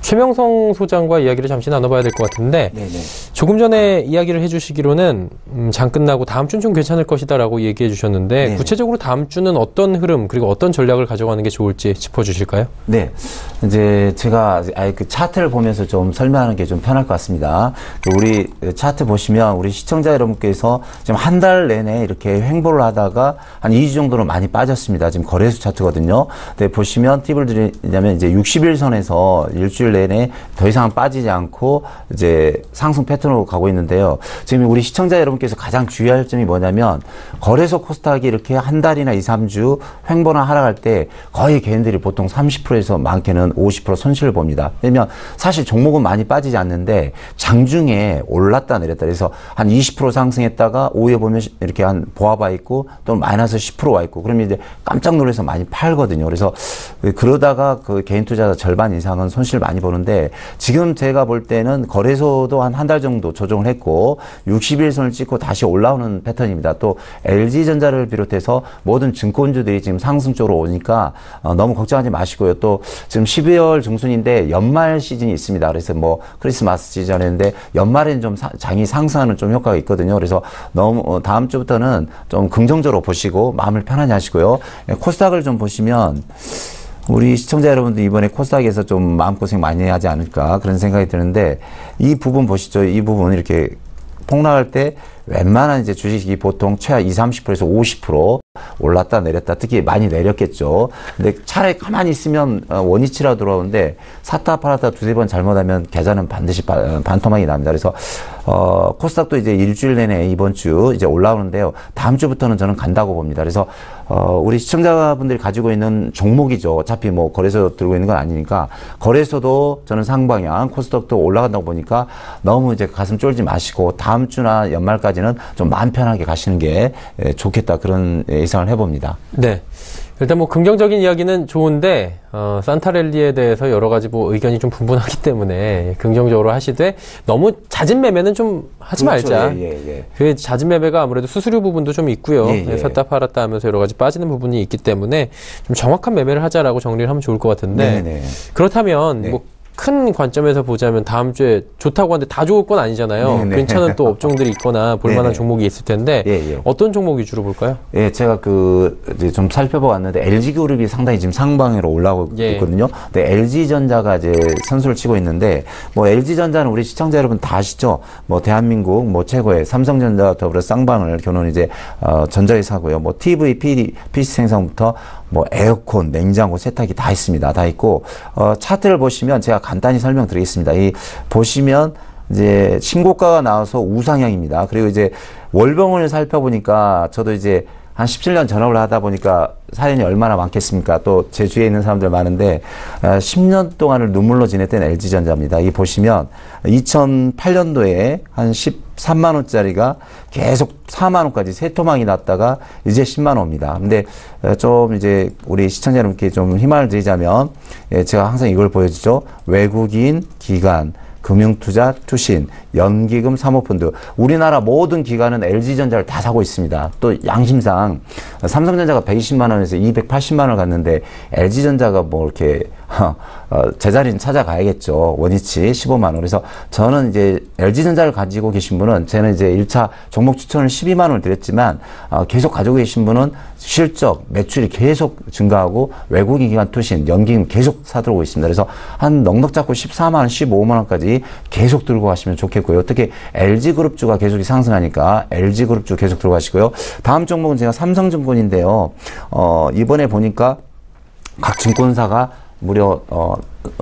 B: 최명성 소장과 이야기를 잠시 나눠봐야 될 것 같은데
D: 네네.
B: 조금 전에 이야기를 해주시기로는 장 끝나고 다음 주는 좀 괜찮을 것이다라고 얘기해 주셨는데
D: 네네.
B: 구체적으로 다음 주는 어떤 흐름 그리고 어떤 전략을 가져가는 게 좋을지 짚어주실까요?
D: 네. 이제 제가 아예 그 차트를 보면서 좀 설명하는 게 좀 편할 것 같습니다. 우리 차트 보시면 우리 시청자 여러분께서 지금 한 달 내내 이렇게 횡보를 하다가 한 2주 정도로 많이 빠졌습니다. 지금 거래소 차트거든요. 근데 보시면 팁을 드리자면 이제 60일선에서 일주일 내내 더 이상 빠지지 않고 이제 상승 패턴으로 가고 있는데요. 지금 우리 시청자 여러분께서 가장 주의할 점이 뭐냐면 거래소 코스닥이 이렇게 한 달이나 2, 3주 횡보나 하락할 때 거의 개인들이 보통 30%에서 많게는 50% 손실을 봅니다. 왜냐면 사실 종목은 많이 빠지지 않는데 장중에 올랐다 내렸다 그래서 한 20% 상승했다가 오후에 보면 이렇게 한 보합와 있고 또는 마이너스 10%와 있고 그러면 이제 깜짝 놀라서 많이 팔거든요. 그래서 그러다가 그 개인 투자자 절반 이상은 손실 많이 보는데 지금 제가 볼 때는 거래소도 한 달 정도 조정을 했고 60일선을 찍고 다시 올라오는 패턴입니다. 또 LG전자를 비롯해서 모든 증권주들이 지금 상승 쪽으로 오니까 너무 걱정하지 마시고요. 또 지금 12월 중순인데 연말 시즌이 있습니다. 그래서 뭐 크리스마스 시즌인데 연말에는 좀 장이 상승하는 좀 효과가 있거든요. 그래서 너무 다음 주부터는 좀 긍정적으로 보시고 마음을 편안히 하시고요. 코스닥을 좀 보시면 우리 시청자 여러분들 이번에 코스닥에서 좀 마음고생 많이 하지 않을까 그런 생각이 드는데 이 부분 보시죠. 이 부분 이렇게 폭락할 때 웬만한 이제 주식이 보통 최하 20, 30%에서 50% 올랐다 내렸다 특히 많이 내렸겠죠. 근데 차라리 가만히 있으면 원위치라 돌아오는데 샀다 팔았다 두세 번 잘못하면 계좌는 반드시 반토막이 납니다. 그래서 코스닥도 이제 일주일 내내 이번 주 이제 올라오는데요. 다음 주부터는 저는 간다고 봅니다. 그래서 우리 시청자분들이 가지고 있는 종목이죠. 어차피 뭐 거래소 들고 있는 건 아니니까 거래소도 저는 상방향 코스닥도 올라간다고 보니까 너무 이제 가슴 쫄지 마시고 다음 주나 연말까지는 좀 마음 편하게 가시는 게 좋겠다 그런 예상을 해봅니다.
B: 네. 일단 뭐 긍정적인 이야기는 좋은데 산타랠리에 대해서 여러 가지 뭐 의견이 좀 분분하기 때문에 긍정적으로 하시되 너무 잦은 매매는 좀 하지
D: 그렇죠.
B: 말자.
D: 예.
B: 그 잦은 매매가 아무래도 수수료 부분도 좀 있고요.
D: 예.
B: 샀다 팔았다 하면서 여러 가지 빠지는 부분이 있기 때문에 좀 정확한 매매를 하자라고 정리를 하면 좋을 것 같은데
D: 네네.
B: 그렇다면
D: 네.
B: 뭐 큰 관점에서 보자면 다음 주에 좋다고 하는데 다 좋을 건 아니잖아요.
D: 네네.
B: 괜찮은 또 업종들이 있거나 볼만한
D: 네네.
B: 종목이 있을 텐데
D: 예.
B: 어떤 종목 위주로 볼까요?
D: 예, 제가 이제 좀 살펴보았는데 LG그룹이 상당히 지금 상방으로 올라오고
B: 예.
D: 있거든요. 근데 LG전자가 이제 선수를 치고 있는데 뭐 LG전자는 우리 시청자 여러분 다 아시죠? 뭐 대한민국 뭐 최고의 삼성전자 더불어 쌍방을 겨눈 이제 전자회사고요. 뭐 TV, PC 생산부터 뭐 에어컨, 냉장고, 세탁기 다 있습니다. 다 있고 차트를 보시면 제가 간단히 설명드리겠습니다. 이 보시면 이제 신고가가 나와서 우상향입니다. 그리고 이제 월봉을 살펴보니까 저도 이제 한 17년 전업을 하다 보니까 사연이 얼마나 많겠습니까? 또 제 주위에 있는 사람들 많은데 10년 동안을 눈물로 지냈던 LG전자입니다. 이 보시면 2008년도에 한 13만 원짜리가 계속 4만 원까지 세 토막이 났다가 이제 10만 원입니다. 근데 좀 이제 우리 시청자 여러분께 좀 희망을 드리자면 제가 항상 이걸 보여주죠. 외국인 기관 금융투자, 투신, 연기금, 사모펀드 우리나라 모든 기관은 LG전자를 다 사고 있습니다. 또 양심상 삼성전자가 120만 원에서 280만 원을 갔는데 LG전자가 뭐 이렇게 제자리는 찾아가야겠죠. 원위치 15만 원. 그래서 저는 이제 LG전자를 가지고 계신 분은 저는 이제 1차 종목 추천을 12만 원을 드렸지만 계속 가지고 계신 분은 실적, 매출이 계속 증가하고 외국인 기관 투신, 연기금 계속 사들어오고 있습니다. 그래서 한 넉넉 잡고 14만 원, 15만 원까지 계속 들고 가시면 좋겠고요. 특히 LG그룹주가 계속 상승하니까 LG그룹주 계속 들어가시고요. 다음 종목은 제가 삼성증권인데요. 이번에 보니까 각 증권사가 무려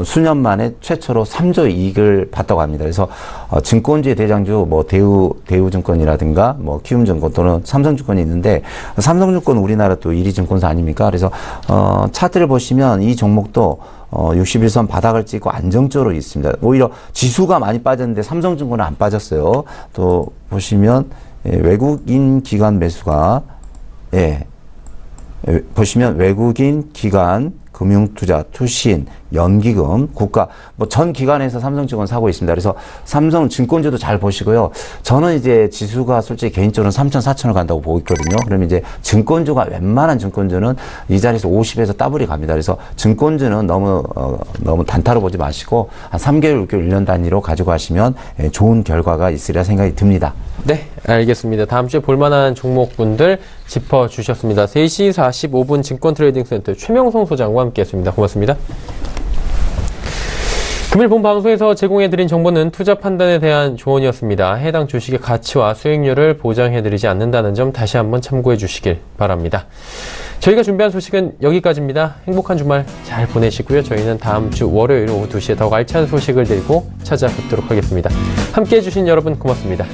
D: 수년 만에 최초로 3조 이익을 봤다고 합니다. 그래서 증권주의 대장주 뭐 대우증권이라든가 뭐 키움증권 또는 삼성증권이 있는데 삼성증권 우리나라 또 1위 증권사 아닙니까? 그래서 차트를 보시면 이 종목도 61선 바닥을 찍고 안정적으로 있습니다. 오히려 지수가 많이 빠졌는데 삼성증권은 안 빠졌어요. 또 보시면 외국인 기관 매수가 보시면 외국인 기관 금융투자, 투신, 연기금, 국가 뭐 전 기관에서 삼성증권 사고 있습니다. 그래서 삼성증권주도 잘 보시고요. 저는 이제 지수가 솔직히 개인적으로는 3천, 4천을 간다고 보고 있거든요. 그럼 이제 증권주가 웬만한 증권주는 이 자리에서 50에서 더블이 갑니다. 그래서 증권주는 너무 단타로 보지 마시고 한 3개월, 6개월, 1년 단위로 가지고 가시면 좋은 결과가 있으리라 생각이 듭니다.
B: 네, 알겠습니다. 다음 주에 볼만한 종목군들 짚어주셨습니다. 3시 45분 증권트레이딩센터 최명성 소장과 함께했습니다. 고맙습니다. 금일 본 방송에서 제공해드린 정보는 투자 판단에 대한 조언이었습니다. 해당 주식의 가치와 수익률을 보장해드리지 않는다는 점 다시 한번 참고해 주시길 바랍니다. 저희가 준비한 소식은 여기까지입니다. 행복한 주말 잘 보내시고요. 저희는 다음 주 월요일 오후 2시에 더욱 알찬 소식을 들고 찾아뵙도록 하겠습니다. 함께해 주신 여러분 고맙습니다.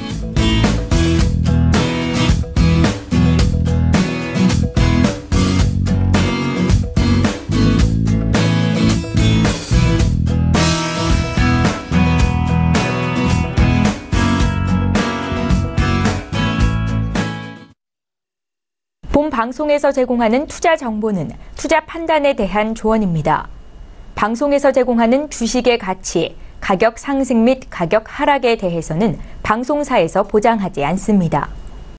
A: 본 방송에서 제공하는 투자 정보는 투자 판단에 대한 조언입니다. 방송에서 제공하는 주식의 가치, 가격 상승 및 가격 하락에 대해서는 방송사에서 보장하지 않습니다.